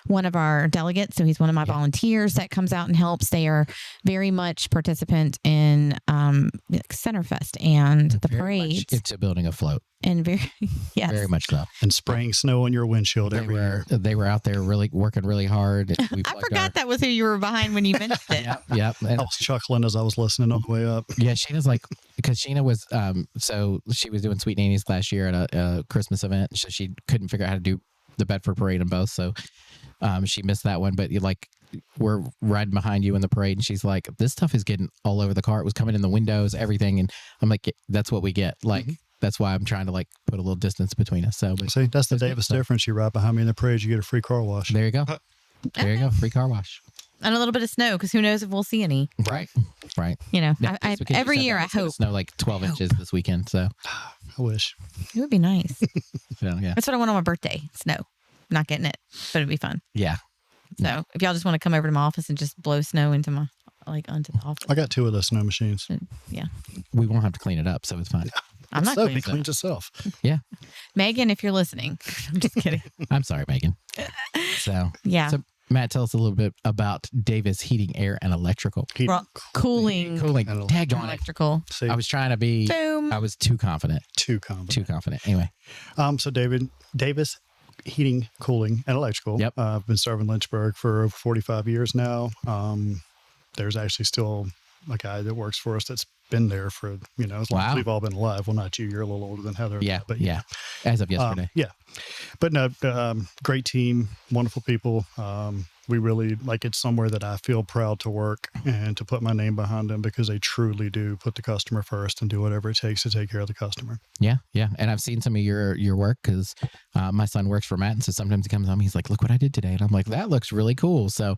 one of our delegates. So he's one of my volunteers that comes out and helps. They are very much participant in Centerfest and the parades. Into building a float. And very very much so. And spraying snow on your windshield every year. They were out there working really hard. I forgot that was who you were behind when you mentioned it. Yep. And I was chuckling as I was listening on the way up. Yeah, Sheena's like, because Sheena was, so she was doing Sweet Nannies last year at a Christmas event. So she couldn't figure out how to do the Bedford parade in both. So she missed that one. But we're riding behind you in the parade, and she's like, this stuff is getting all over the car. It was coming in the windows, everything. And I'm like, that's what we get. That's why I'm trying to put a little distance between us. So, see, that's the Davis difference. You ride behind me in the parade, you get a free car wash. There you go. There you go. Free car wash. And a little bit of snow, because who knows if we'll see any. Right. You know, Yeah, every year I hope. Snow 12 inches this weekend. So I wish. It would be nice. So, yeah. That's what I want on my birthday. Snow. Not getting it, but it'd be fun. Yeah. So if y'all just want to come over to my office and just blow snow into my, onto the office. I got 2 of those snow machines. Yeah. We won't have to clean it up, so it's fine. I'm not It cleans itself. Yeah. Megan, if you're listening. I'm just kidding. I'm sorry, Megan. So, yeah. So, Matt, tell us a little bit about Davis Heating, Air, and Electrical. Cooling. Tag on Electrical. See, I was trying to be. Boom. I was too confident. Too confident. Anyway. So Davis Heating, Cooling, and Electrical. Yep. I've been serving Lynchburg for over 45 years now. There's actually still a guy that works for us that's been there for, as long as we've all been alive. Well, not you. You're a little older than Heather. Yeah. But yeah. As of yesterday. Yeah. But no, great team, wonderful people. We really it's somewhere that I feel proud to work and to put my name behind them, because they truly do put the customer first and do whatever it takes to take care of the customer. Yeah. Yeah. And I've seen some of your work, because my son works for Matt. And so sometimes he comes home, he's like, look what I did today. And I'm like, that looks really cool. So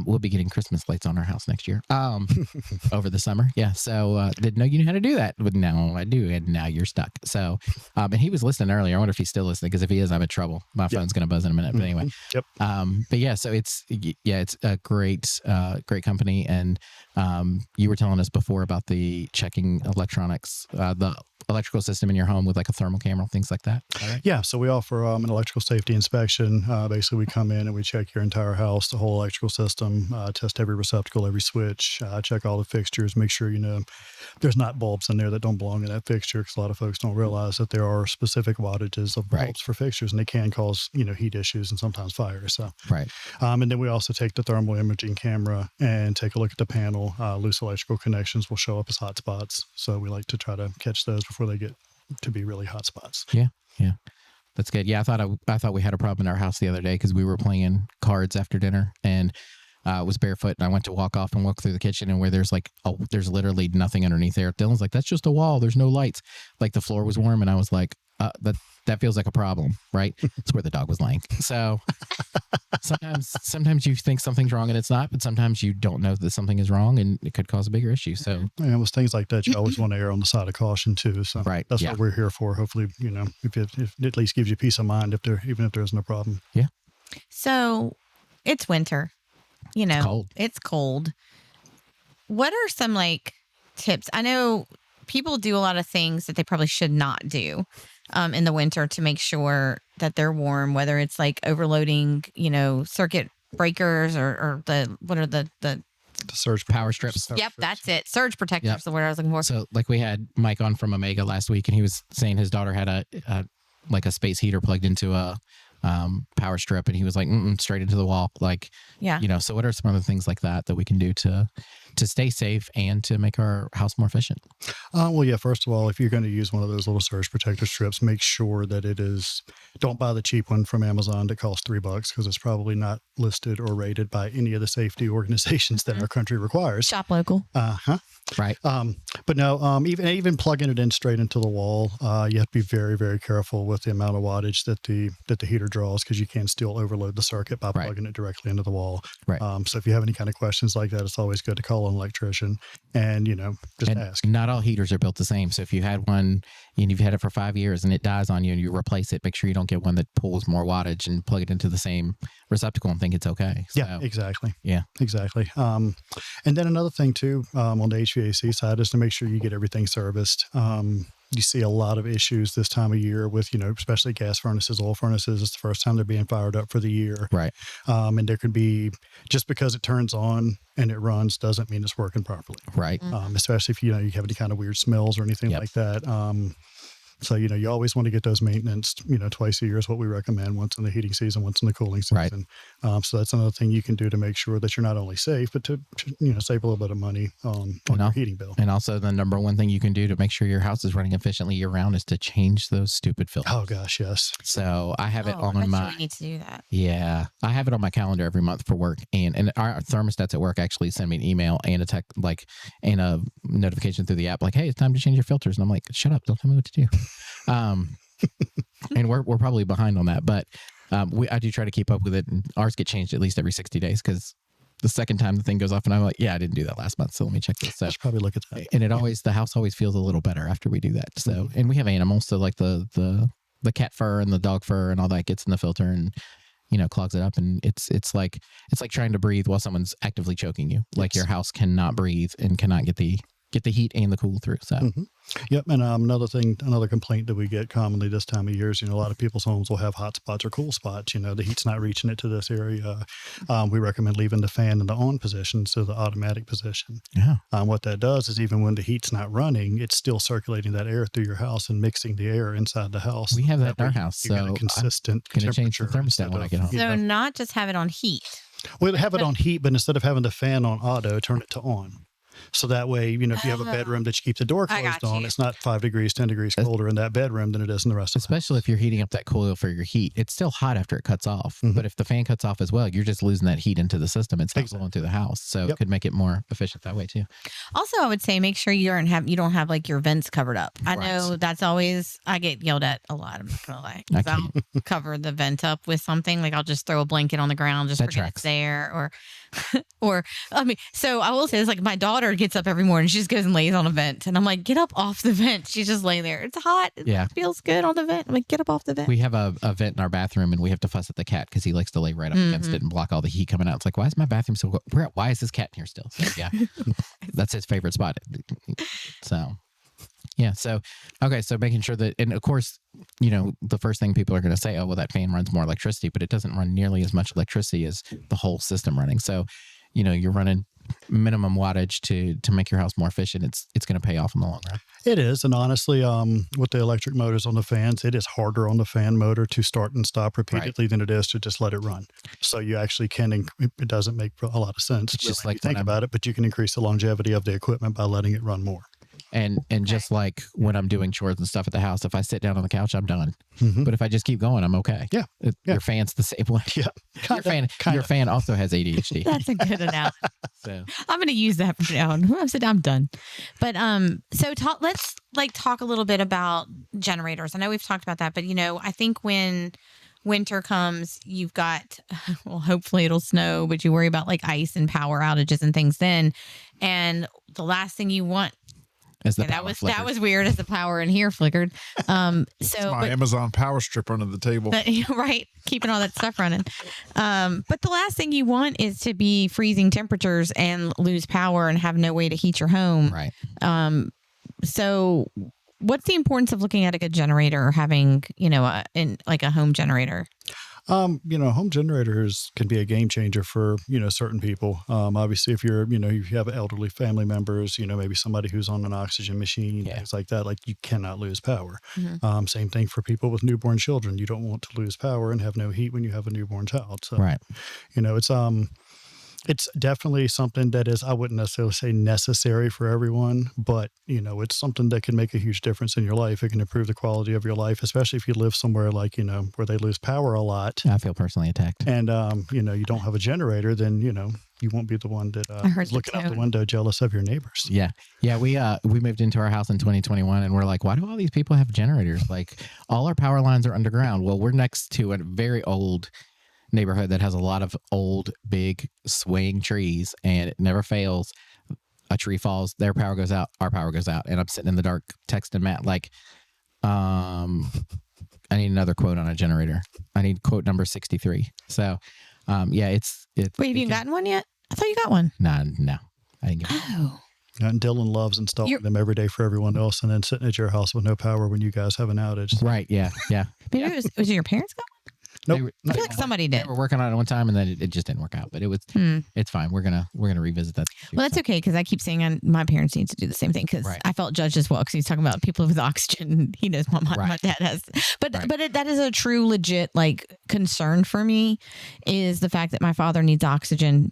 we'll be getting Christmas lights on our house next year over the summer. Yeah. So didn't know you knew how to do that. But now I do. And now you're stuck. So, and he was listening earlier. I wonder if he's still listening, because if he is, I'm in trouble. My phone's going to buzz in a minute. But anyway. Yep. But yeah, so it's a great company. And you were telling us before about the checking electronics, the electrical system in your home with a thermal camera, things like that. Right? Yeah. So we offer an electrical safety inspection. Basically, we come in and we check your entire house, the whole electrical system, test every receptacle, every switch, check all the fixtures, make sure, there's not bulbs in there that don't belong in that fixture, because a lot of folks don't realize that there are specific wattages of bulbs for fixtures, and they can cause, heat issues and sometimes fire. So, and then we also take the thermal imaging camera and take a look at the panel. Loose electrical connections will show up as hot spots. So we like to try to catch those before they get to be really hot spots. Yeah. Yeah. That's good. Yeah. I thought we had a problem in our house the other day, because we were playing cards after dinner, and was barefoot, and I went to walk off and walk through the kitchen, and where there's there's literally nothing underneath there. Dylan's like, that's just a wall. There's no lights. The floor was warm, and I was like, that feels like a problem, right? It's where the dog was laying. So sometimes you think something's wrong and it's not, but sometimes you don't know that something is wrong, and it could cause a bigger issue. So yeah, with things like that, you always want to err on the side of caution too. So that's what we're here for. Hopefully, if it at least gives you peace of mind, even if there isn't a problem. Yeah. So it's winter. It's cold. What are some tips? I know people do a lot of things that they probably should not do in the winter to make sure that they're warm, whether it's overloading, circuit breakers or the surge power strips. Yep, that's it. Surge protectors is the word I was looking for. So we had Mike on from Omega last week, and he was saying his daughter had a space heater plugged into a power strip, and he was like, straight into the wall. Like, Yeah. So what are some of the things like that we can do to stay safe and to make our house more efficient? Well, yeah, first of all, if you're going to use one of those little surge protector strips, make sure that don't buy the cheap one from Amazon that costs $3 because it's probably not listed or rated by any of the safety organizations that our country requires. Shop local. Right. But no, even plugging it in straight into the wall, you have to be very, very careful with the amount of wattage that the heater draws, because you can still overload the circuit by plugging it directly into the wall. Right. So if you have any kind of questions like that, it's always good to call an electrician and, just ask. Not all heaters are built the same. So if you had one and you've had it for 5 years and it dies on you and you replace it, make sure you don't get one that pulls more wattage and plug it into the same receptacle and think it's okay. So, yeah, exactly. Yeah, exactly. And then another thing too, on the HVAC side, is to make sure you get everything serviced. You see a lot of issues this time of year with, especially gas furnaces, oil furnaces. It's the first time they're being fired up for the year. Right. And there could be, just because it turns on and it runs doesn't mean it's working properly. Right. Especially if, you have any kind of weird smells or anything like that. So, you always want to get those maintenance, twice a year is what we recommend, once in the heating season, once in the cooling season. Right. So that's another thing you can do to make sure that you're not only safe, but to save a little bit of money on your heating bill. And also the number one thing you can do to make sure your house is running efficiently year round is to change those stupid filters. Oh, gosh, yes. So I have it on I my... we need to do that. Yeah. I have it on my calendar every month for work. And our thermostats at work actually send me an email and a text, and a notification through the app, like, hey, it's time to change your filters. And I'm like, shut up. Don't tell me what to do. And we're probably behind on that, but I do try to keep up with it. And ours get changed at least every 60 days because the second time the thing goes off and I'm like, yeah, I didn't do that last month. So let me check this. So I should probably look at that. And the house always feels a little better after we do that. So, and we have animals. So like the cat fur and the dog fur and all that gets in the filter and, clogs it up. And it's like trying to breathe while someone's actively choking you. Like your house cannot breathe and cannot get the heat and the cool through. So, Yep. And another complaint that we get commonly this time of year is, a lot of people's homes will have hot spots or cool spots. The heat's not reaching it to this area. We recommend leaving the fan in the on position, so the automatic position. Yeah. What that does is, even when the heat's not running, it's still circulating that air through your house and mixing the air inside the house. We have that in our house. You got So a consistent I'm going to change temperature the thermostat when I get home. So not just have it on heat. We'll have it on heat, but instead of having the fan on auto, turn it to on. So that way, if you have a bedroom that you keep the door closed on, it's not 5 degrees, 10 degrees colder in that bedroom than it is in the rest of the house. Especially if you're heating up that coil for your heat. It's still hot after it cuts off. But if the fan cuts off as well, you're just losing that heat into the system. It's not blowing through the house. So it could make it more efficient that way too. Also, I would say make sure you don't have like your vents covered up. I know that's always, I get yelled at a lot. I'm not gonna lie. I'll cover the vent up with something. Like I'll just throw a blanket on the ground, just forget it's there, so I will say this, like my daughter gets up every morning, she just goes and lays on a vent and I'm like, get up off the vent. She's just laying there. It's hot. It feels good on the vent. I'm like, get up off the vent. We have a vent in our bathroom and we have to fuss at the cat because he likes to lay right up against it and block all the heat coming out. It's like, why is my bathroom so cold? Why is this cat in here still? So yeah, that's his favorite spot. So yeah. So, okay. So making sure that, and of course, the first thing people are going to say, oh, well, that fan runs more electricity, but it doesn't run nearly as much electricity as the whole system running. So, you're running minimum wattage to make your house more efficient. It's going to pay off in the long run. It is. And honestly, with the electric motors on the fans, it is harder on the fan motor to start and stop repeatedly than it is to just let it run. So you actually can, it doesn't make a lot of sense. It's just like you think about it, but you can increase the longevity of the equipment by letting it run more. And just like when I'm doing chores and stuff at the house, if I sit down on the couch, I'm done. But if I just keep going, I'm okay. Yeah. Your fan's the same way. Yeah. Your fan also has ADHD. That's a good analogy. So I'm going to use that from now on. I'm done. But so let's talk a little bit about generators. I know we've talked about that, but I think when winter comes, you've got, well, hopefully it'll snow, but you worry about like ice and power outages and things then. And the last thing you want, that was weird as the power in here flickered. Amazon power strip under the table. Right. Keeping all that stuff running. But the last thing you want is to be freezing temperatures and lose power and have no way to heat your home. Right. So what's the importance of looking at a good generator or having, a home generator? Home generators can be a game changer for, certain people. Obviously, if you're, if you have elderly family members, maybe somebody who's on an oxygen machine, things like that, like you cannot lose power. Mm-hmm. Same thing for people with newborn children. You don't want to lose power and have no heat when you have a newborn child. So, Right. It's definitely something that is, I wouldn't necessarily say necessary for everyone, but, it's something that can make a huge difference in your life. It can improve the quality of your life, especially if you live somewhere like, where they lose power a lot. I feel personally attacked. And, you don't have a generator, then, you won't be the one that is looking out the window jealous of your neighbors. Yeah. Yeah. We moved into our house in 2021 and we're like, why do all these people have generators? Like all our power lines are underground. Well, we're next to a very old neighborhood that has a lot of old, big, swaying trees, and it never fails. A tree falls, their power goes out, our power goes out, and I'm sitting in the dark texting Matt like, I need another quote on a generator. I need quote number 63. So, it's. Wait, have you gotten one yet? I thought you got one. No, I didn't get one. Oh. And Dylan loves installing them every day for everyone else, and then sitting at your house with no power when you guys have an outage. Right? Yeah. Maybe was it your parents got one? Nope. I feel like somebody did. They were working on it one time, and then it just didn't work out. But it's fine. We're gonna revisit that. Well, that's okay because I keep saying my parents need to do the same thing because I felt judged as well because he's talking about people with oxygen. He knows what my dad has, but that is a true legit concern for me is the fact that my father needs oxygen,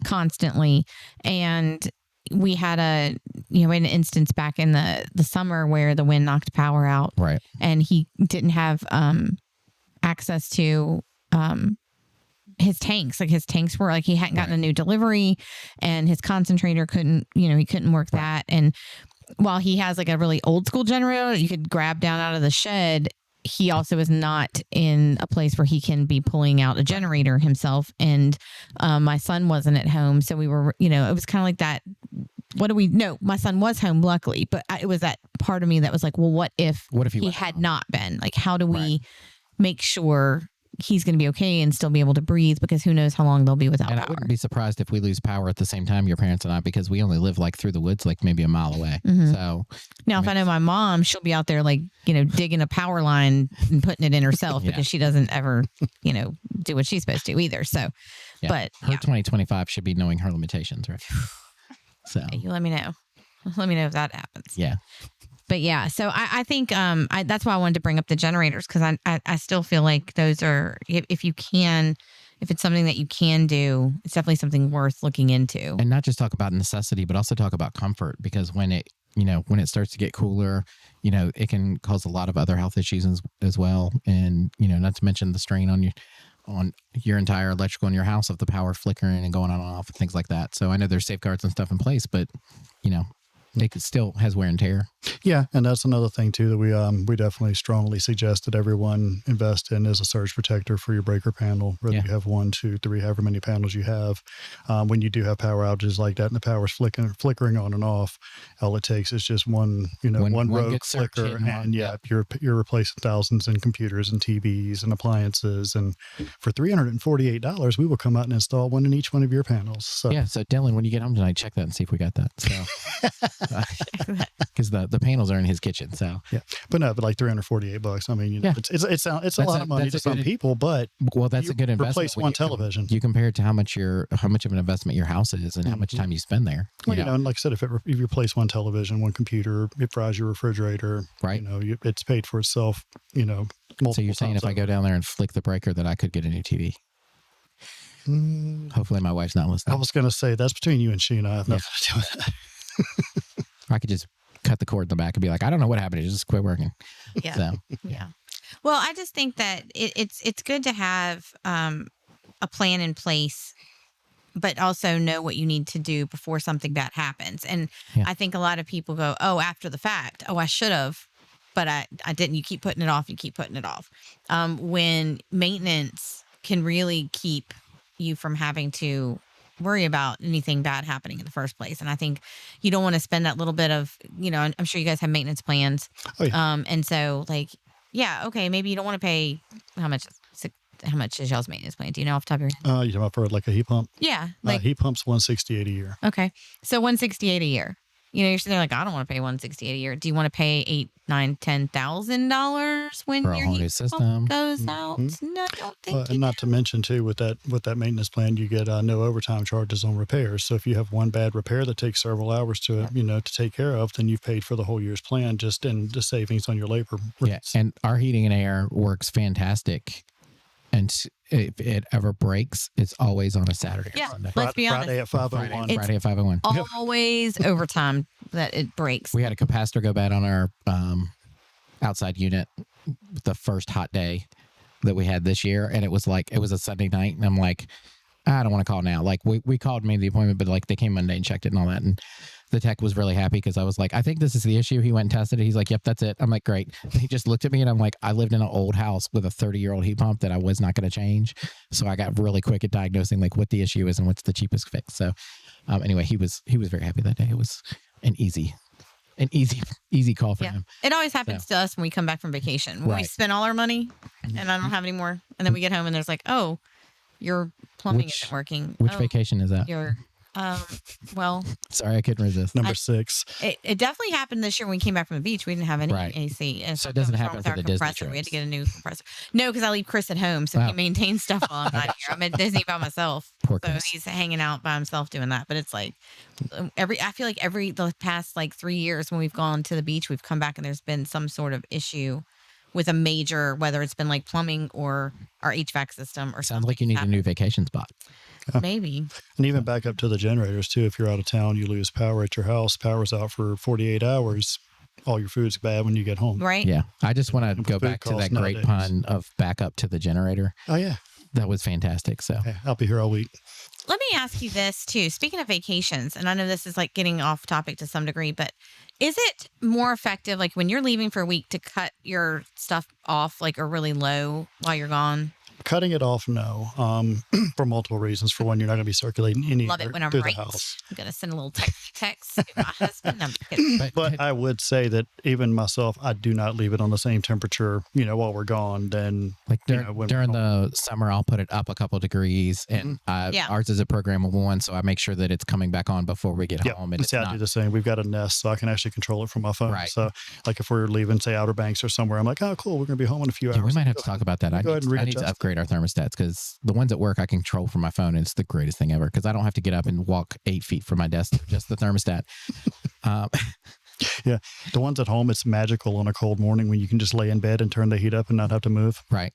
constantly, and we had an instance back in the summer where the wind knocked power out, right, and he didn't have access to his tanks. Like his tanks were he hadn't gotten a new delivery and his concentrator couldn't work that. And while he has a really old school generator you could grab down out of the shed, he also is not in a place where he can be pulling out a generator himself. And my son wasn't at home. So we were, it was kind of like that. No, my son was home, luckily, but it was that part of me that was like, well, what if he had not been? Like, how do we make sure he's going to be okay and still be able to breathe, because who knows how long they'll be without power. I wouldn't be surprised if we lose power at the same time, your parents and I, because we only live through the woods, maybe a mile away. Mm-hmm. So now, if I know my mom, she'll be out there digging a power line and putting it in herself because she doesn't ever, do what she's supposed to either. So, but her 2025 should be knowing her limitations, right? So you let me know. Let me know if that happens. Yeah. But yeah, so I think that's why I wanted to bring up the generators, because I still feel like those are, if it's something that you can do, it's definitely something worth looking into. And not just talk about necessity, but also talk about comfort, because when it starts to get cooler, it can cause a lot of other health issues as well. And, not to mention the strain on your entire electrical in your house of the power flickering and going on and off and things like that. So I know there's safeguards and stuff in place, but, it still has wear and tear. Yeah, and that's another thing too that we definitely strongly suggest that everyone invest in is a surge protector for your breaker panel. Whether you have 1, 2, 3, however many panels you have, when you do have power outages like that and the power's flickering on and off, all it takes is just one rogue flicker, and you're replacing thousands in computers and TVs and appliances. And for $348, we will come out and install one in each one of your panels. So so Dylan, when you get home tonight, check that and see if we got that. So. Because the panels are in his kitchen, so but like $348. I mean, it's a lot of money to some people, but that's a good investment. Replace one television. You compare it to how much of an investment your house is, and how much time you spend there. Well, and like I said, if you replace one television, one computer, it fries your refrigerator. Right. It's paid for itself. So you're saying if I go down there and flick the breaker, that I could get a new TV? Hopefully, my wife's not listening. I was going to say that's between you and Sheena. I have nothing to do with that. I could just cut the cord in the back and be like, I don't know what happened. It just quit working. Yeah. So. Yeah. Well, I just think that it's good to have a plan in place, but also know what you need to do before something bad happens. And I think a lot of people go, after the fact, I should have, but I didn't. You keep putting it off. When maintenance can really keep you from having to worry about anything bad happening in the first place. And I think you don't want to spend that little bit of, I'm sure you guys have maintenance plans. Oh, yeah. And so okay, maybe you don't want to pay how much is y'all's maintenance plan? Do you know off the top of your head? You talking about for a heat pump? Yeah. Heat pump's $168 a year. Okay. So $168 a year. you're sitting there like, I don't want to pay $168 a year. Do you want to pay $8,000, $9,000, $10,000 when For a your whole new heat system. pump goes out? No, I don't think. And not to mention too, with that maintenance plan, you get no overtime charges on repairs. So if you have one bad repair that takes several hours to to take care of, then you've paid for the whole year's plan just in the savings on your labor rates. Yeah, and our heating and air works fantastic. And if it ever breaks, it's always on a Saturday or Sunday. Let's be honest. Friday at 5:01. Friday at 5:01. Always overtime that it breaks. We had a capacitor go bad on our outside unit the first hot day that we had this year, and it was a Sunday night, and I'm like, I don't want to call now. Like we called, made the appointment, but like they came Monday and checked it and all that, and the tech was really happy because I was like, I think this is the issue. He went and tested it. He's like, yep, that's it. I'm like, great. And he just looked at me and I'm like, I lived in an old house with a 30-year-old heat pump that I was not going to change. So I got really quick at diagnosing like what the issue is and what's the cheapest fix. So anyway, he was very happy that day. It was an easy call for him. It always happens to us when we come back from vacation. When we spend all our money and I don't have any more. And then we get home and there's like, oh, your plumbing isn't working. Which vacation is that? Your sorry, I couldn't resist. Number 6. It definitely happened this year when we came back from the beach. We didn't have any AC. And so it doesn't happen for the Disney compressor. We had to get a new compressor. No, because I leave Chris at home, so he maintains stuff while I'm not here. I'm at Disney by myself. Poor so Chris. he's hanging out by himself doing that. But it's like I feel like the past like 3 years when we've gone to the beach, we've come back and there's been some sort of issue with a major, whether it's been like plumbing or our HVAC system or something. Sounds like you need a new vacation spot. Maybe. And even back up to the generators too. If you're out of town, you lose power at your house. Power's out for 48 hours. All your food's bad when you get home. Right. Yeah. I just want to go back to that great pun of back up to the generator. Oh yeah. That was fantastic. So I'll be here all week. Let me ask you this too. Speaking of vacations, and I know this is like getting off topic to some degree, but is it more effective, like when you're leaving for a week, to cut your stuff off like or really low while you're gone? Cutting it off, no, for multiple reasons. For one, you're not going to be circulating any Love it when I'm through right. the house. I'm going to send a little text to my husband. I'm kidding. But I would say that even myself, I do not leave it on the same temperature, while we're gone. Then like during the summer, I'll put it up a couple degrees, and ours is a programmable one, so I make sure that it's coming back on before we get home. And I do the same. We've got a Nest, so I can actually control it from my phone. Right. So, like if we're leaving, say Outer Banks or somewhere, I'm like, oh, cool, we're going to be home in a few hours. We might have to talk about that. I need to upgrade our thermostats because the ones at work I can control from my phone, and it's the greatest thing ever because I don't have to get up and walk 8 feet from my desk, just the thermostat. Yeah. The ones at home, it's magical on a cold morning when you can just lay in bed and turn the heat up and not have to move. Right.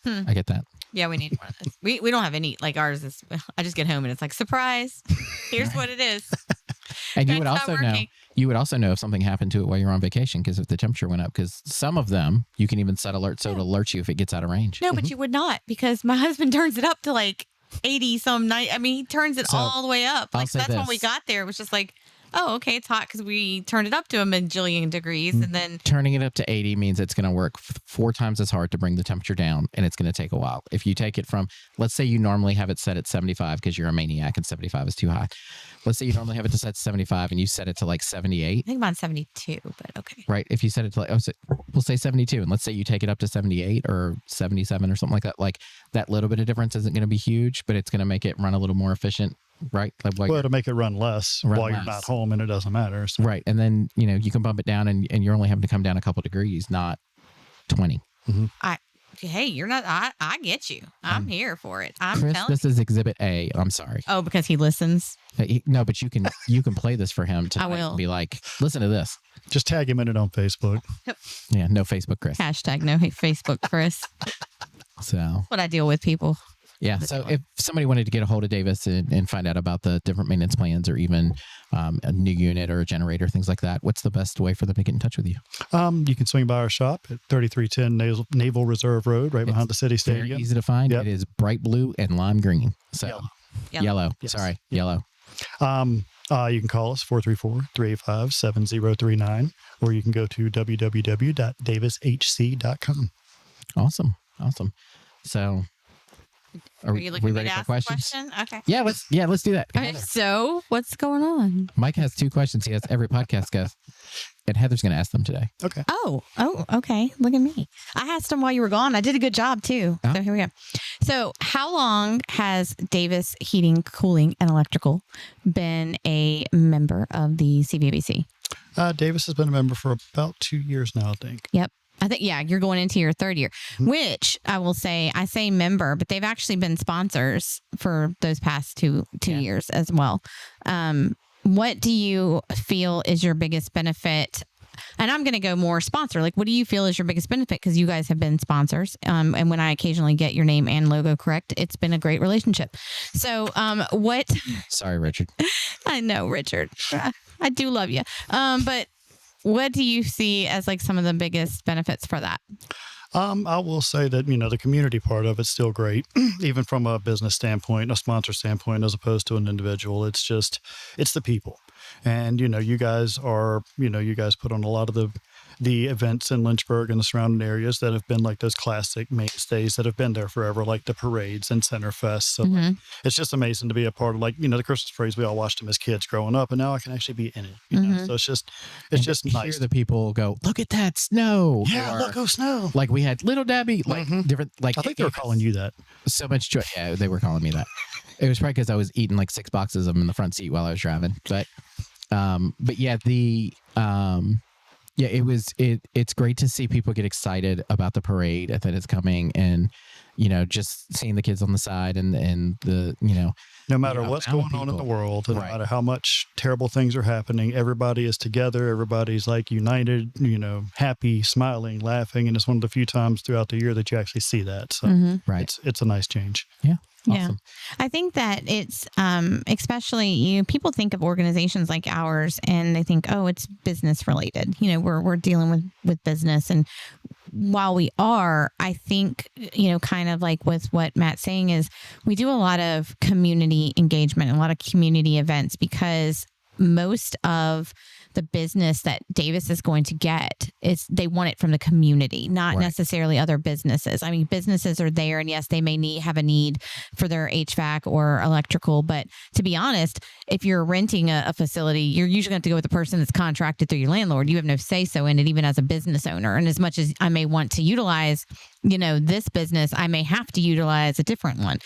I get that. Yeah, we need one of those. We don't have any, like ours is, I just get home and it's like, surprise, here's what it is. And you would also know if something happened to it while you're on vacation because if the temperature went up, because some of them you can even set alerts so it'll alert you if it gets out of range. No, but you would not because my husband turns it up to like 80 some night. I mean, he turns it all the way up. Like that's when we got there. It was just like, oh, okay, it's hot because we turned it up to a bajillion degrees, and then turning it up to 80 means it's going to work 4 times as hard to bring the temperature down, and it's going to take a while. If you take it from, let's say you normally have it set at 75 because you're a maniac and 75 is too high. Let's say you normally have it to set 75 and you set it to like 78. I think about 72, but okay. Right. If you set it to like, we'll say 72, and let's say you take it up to 78 or 77 or something like that little bit of difference isn't going to be huge, but it's going to make it run a little more efficient. Right. Well, to make it run less while you're not home and it doesn't matter. So. Right. And then, you can bump it down and you're only having to come down a couple degrees, not 20. Mm-hmm. Hey, you're not, I get you. I'm here for it. Chris, this is Exhibit A. I'm sorry. Oh, because he listens? No, but you can play this for him to I will. Be like, listen to this. Just tag him in it on Facebook. Yeah. No Facebook, Chris. Hashtag no hate Facebook, Chris. So that's what I deal with, people. Yeah. So if somebody wanted to get a hold of Davis and find out about the different maintenance plans or even a new unit or a generator, things like that, what's the best way for them to get in touch with you? You can swing by our shop at 3310 Naval Reserve Road, right behind the city stadium. Very easy to find. Yep. It is bright blue and lime green. So yellow. Yes. Sorry, yellow. You can call us 434-385-7039, or you can go to www.davishc.com. Awesome. So Are you looking ready to for ask questions? a question? Okay. Yeah, let's do that. Okay, so what's going on? Mike has 2 questions. He has every podcast guest, and Heather's going to ask them today. Okay. Oh, okay. Look at me. I asked him while you were gone. I did a good job too. Oh. So here we go. So how long has Davis Heating, Cooling, and Electrical been a member of the CVBC? Davis has been a member for about 2 years now, I think. Yep. I think, yeah, you're going into your 3rd year, which I will say, I say member, but they've actually been sponsors for those past two years as well. What do you feel is your biggest benefit? And I'm going to go more sponsor. Like, what do you feel is your biggest benefit? Because you guys have been sponsors. And when I occasionally get your name and logo correct, it's been a great relationship. So what? Sorry, Richard. I know, Richard. I do love you. But what do you see as like some of the biggest benefits for that? I will say that, the community part of it's still great, even from a business standpoint, a sponsor standpoint, as opposed to an individual. It's the people. And, you guys put on a lot of the events in Lynchburg and the surrounding areas that have been like those classic mainstays that have been there forever, like the parades and Centerfest. So like, it's just amazing to be a part of, like, the Christmas parades. We all watched them as kids growing up, and now I can actually be in it. You know? So it's just nice. Hear the people go, look at that snow. Yeah, look, go snow. Like we had Little Debbie, like different, like I think they were calling you that. So much joy. Yeah, they were calling me that. It was probably because I was eating like 6 boxes of them in the front seat while I was driving. But yeah, it's great to see people get excited about the parade that it's coming, and just seeing the kids on the side and the no matter what's going on in the world, no matter how much terrible things are happening, everybody is together. Everybody's like united, happy, smiling, laughing, and it's one of the few times throughout the year that you actually see that. So it's a nice change. Yeah. Awesome. Yeah, I think that it's especially people think of organizations like ours and they think, oh, it's business related. We're dealing with business, and while we are, I think kind of like with what Matt's saying is we do a lot of community engagement and a lot of community events, because most of the business that Davis is going to get is they want it from the community, not necessarily other businesses. I mean, businesses are there, and yes, they may have a need for their HVAC or electrical. But to be honest, if you're renting a facility, you're usually going to have to go with the person that's contracted through your landlord. You have no say so in it, even as a business owner. And as much as I may want to utilize, this business, I may have to utilize a different one.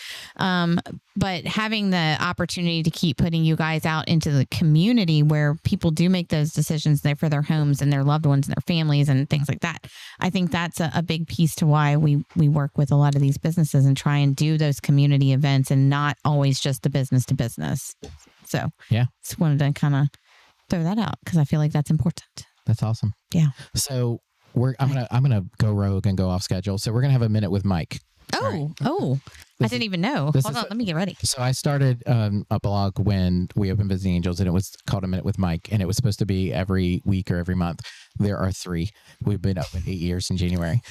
But having the opportunity to keep putting you guys out into the community where people do make those decisions there for their homes and their loved ones and their families and things like that, I think that's a big piece to why we work with a lot of these businesses and try and do those community events and not always just the business to business. So yeah, just wanted to kind of throw that out because I feel like that's important. That's awesome. Yeah. So I'm gonna go rogue and go off schedule. So we're gonna have a minute with Mike. I didn't even know. Hold on, let me get ready. So I started a blog when we opened Busy Angels, and it was called A Minute with Mike, and it was supposed to be every week or every month. There are 3. We've been open 8 years in January.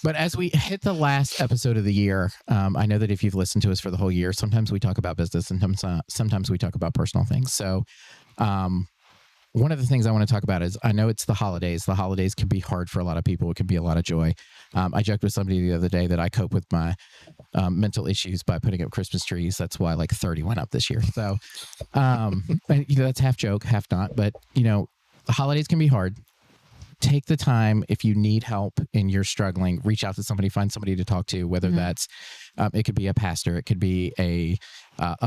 But as we hit the last episode of the year, I know that if you've listened to us for the whole year, sometimes we talk about business and sometimes we talk about personal things. So one of the things I want to talk about is I know it's the holidays. The holidays can be hard for a lot of people. It can be a lot of joy. I joked with somebody the other day that I cope with my mental issues by putting up Christmas trees. That's why like 30 went up this year. So that's half joke, half not. But, the holidays can be hard. Take the time. If you need help and you're struggling, reach out to somebody, find somebody to talk to, whether that's it could be a pastor. It could be a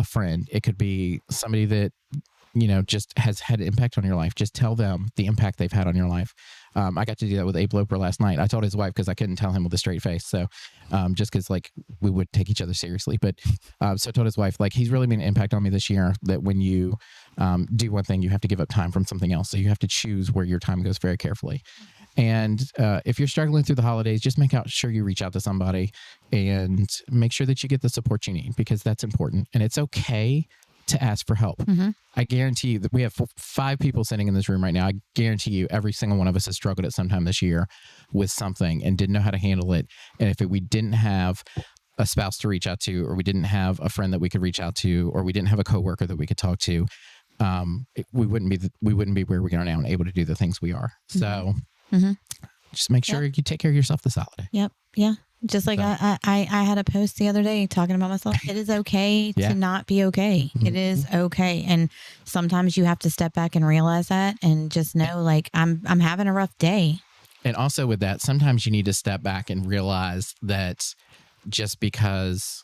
friend. It could be somebody that just has had an impact on your life. Just tell them the impact they've had on your life. I got to do that with Abe Loper last night. I told his wife because I couldn't tell him with a straight face. So just because like we would take each other seriously. But so I told his wife, like, he's really made an impact on me this year, that when you do one thing, you have to give up time from something else. So you have to choose where your time goes very carefully. And if you're struggling through the holidays, just make sure you reach out to somebody and make sure that you get the support you need, because that's important. And it's okay to ask for help. I guarantee you that we have 5 people sitting in this room right now. I guarantee you every single one of us has struggled at some time this year with something and didn't know how to handle it. And if we didn't have a spouse to reach out to, or we didn't have a friend that we could reach out to, or we didn't have a coworker that we could talk to, we wouldn't be where we are now and able to do the things we are. So just make sure you take care of yourself this holiday. Yep. Yeah. Just like I had a post the other day talking about myself. It is okay to not be okay. It is okay. And sometimes you have to step back and realize that and just know like I'm having a rough day. And also with that, sometimes you need to step back and realize that just because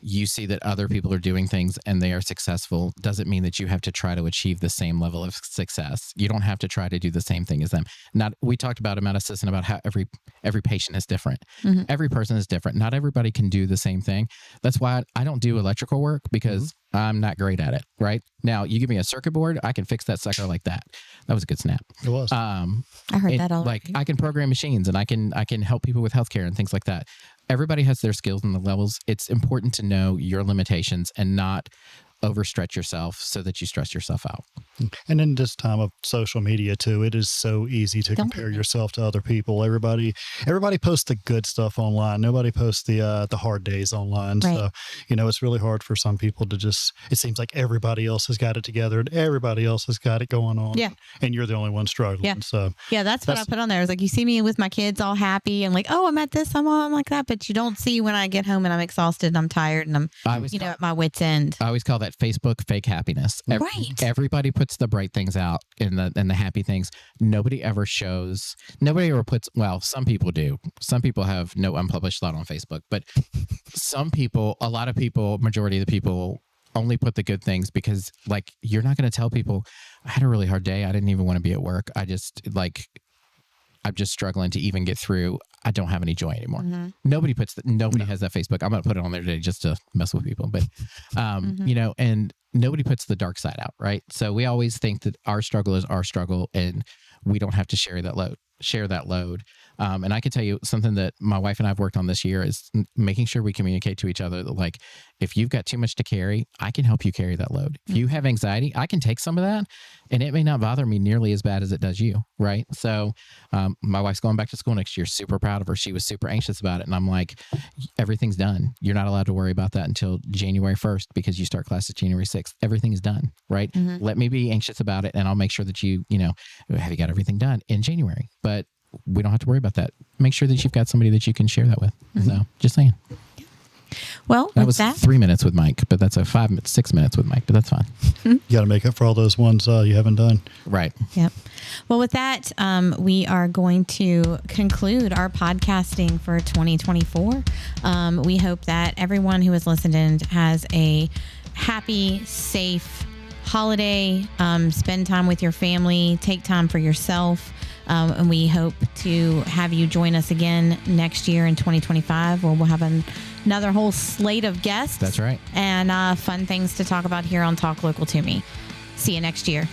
you see that other people are doing things and they are successful doesn't mean that you have to try to achieve the same level of success. You don't have to try to do the same thing as them. We talked about Amedisys and about how every patient is different. Mm-hmm. Every person is different. Not everybody can do the same thing. That's why I don't do electrical work, because I'm not great at it. Right now, you give me a circuit board, I can fix that sucker like that. That was a good snap. It was. I heard that all. Like I can program machines and I can help people with healthcare and things like that. Everybody has their skills and the levels. It's important to know your limitations and not overstretch yourself so that you stress yourself out. And in this time of social media too, it is so easy to compare yourself to other people. Everybody posts the good stuff online. Nobody posts the hard days online. Right. So, it's really hard for some people to just, it seems like everybody else has got it together and everybody else has got it going on. Yeah. And you're the only one struggling. Yeah. So that's what I put on there. It's like, you see me with my kids all happy and like, oh, I'm at this, I'm like that. But you don't see when I get home and I'm exhausted and I'm tired and I'm, at my wit's end. I always call that Facebook fake happiness. Everybody puts the bright things out and the happy things. Nobody ever puts, well, some people do. Some people have no unpublished thought on Facebook, but a lot of people, majority of the people only put the good things, because like, you're not going to tell people, I had a really hard day. I didn't even want to be at work. I'm just struggling to even get through. I don't have any joy anymore. Mm-hmm. Nobody has that Facebook. I'm going to put it on there today just to mess with people. But, and nobody puts the dark side out, right? So we always think that our struggle is our struggle and we don't have to share that load. And I can tell you something that my wife and I have worked on this year is making sure we communicate to each other that, like, if you've got too much to carry, I can help you carry that load. If you have anxiety, I can take some of that and it may not bother me nearly as bad as it does you. Right. So my wife's going back to school next year. Super proud of her. She was super anxious about it. And I'm like, everything's done. You're not allowed to worry about that until January 1st because you start classes January 6th. Everything's done. Right. Mm-hmm. Let me be anxious about it and I'll make sure that have you got everything done in January. But we don't have to worry about that. Make sure that you've got somebody that you can share that with. Mm-hmm. So just saying. Well, that was 3 minutes with Mike, but that's 6 minutes with Mike, but that's fine. You got to make up for all those ones you haven't done. Right. Yep. Well, with that, we are going to conclude our podcasting for 2024. We hope that everyone who has listened in has a happy, safe holiday. Spend time with your family. Take time for yourself. And we hope to have you join us again next year in 2025, where we'll have another whole slate of guests. That's right. And fun things to talk about here on Talk Local to Me. See you next year.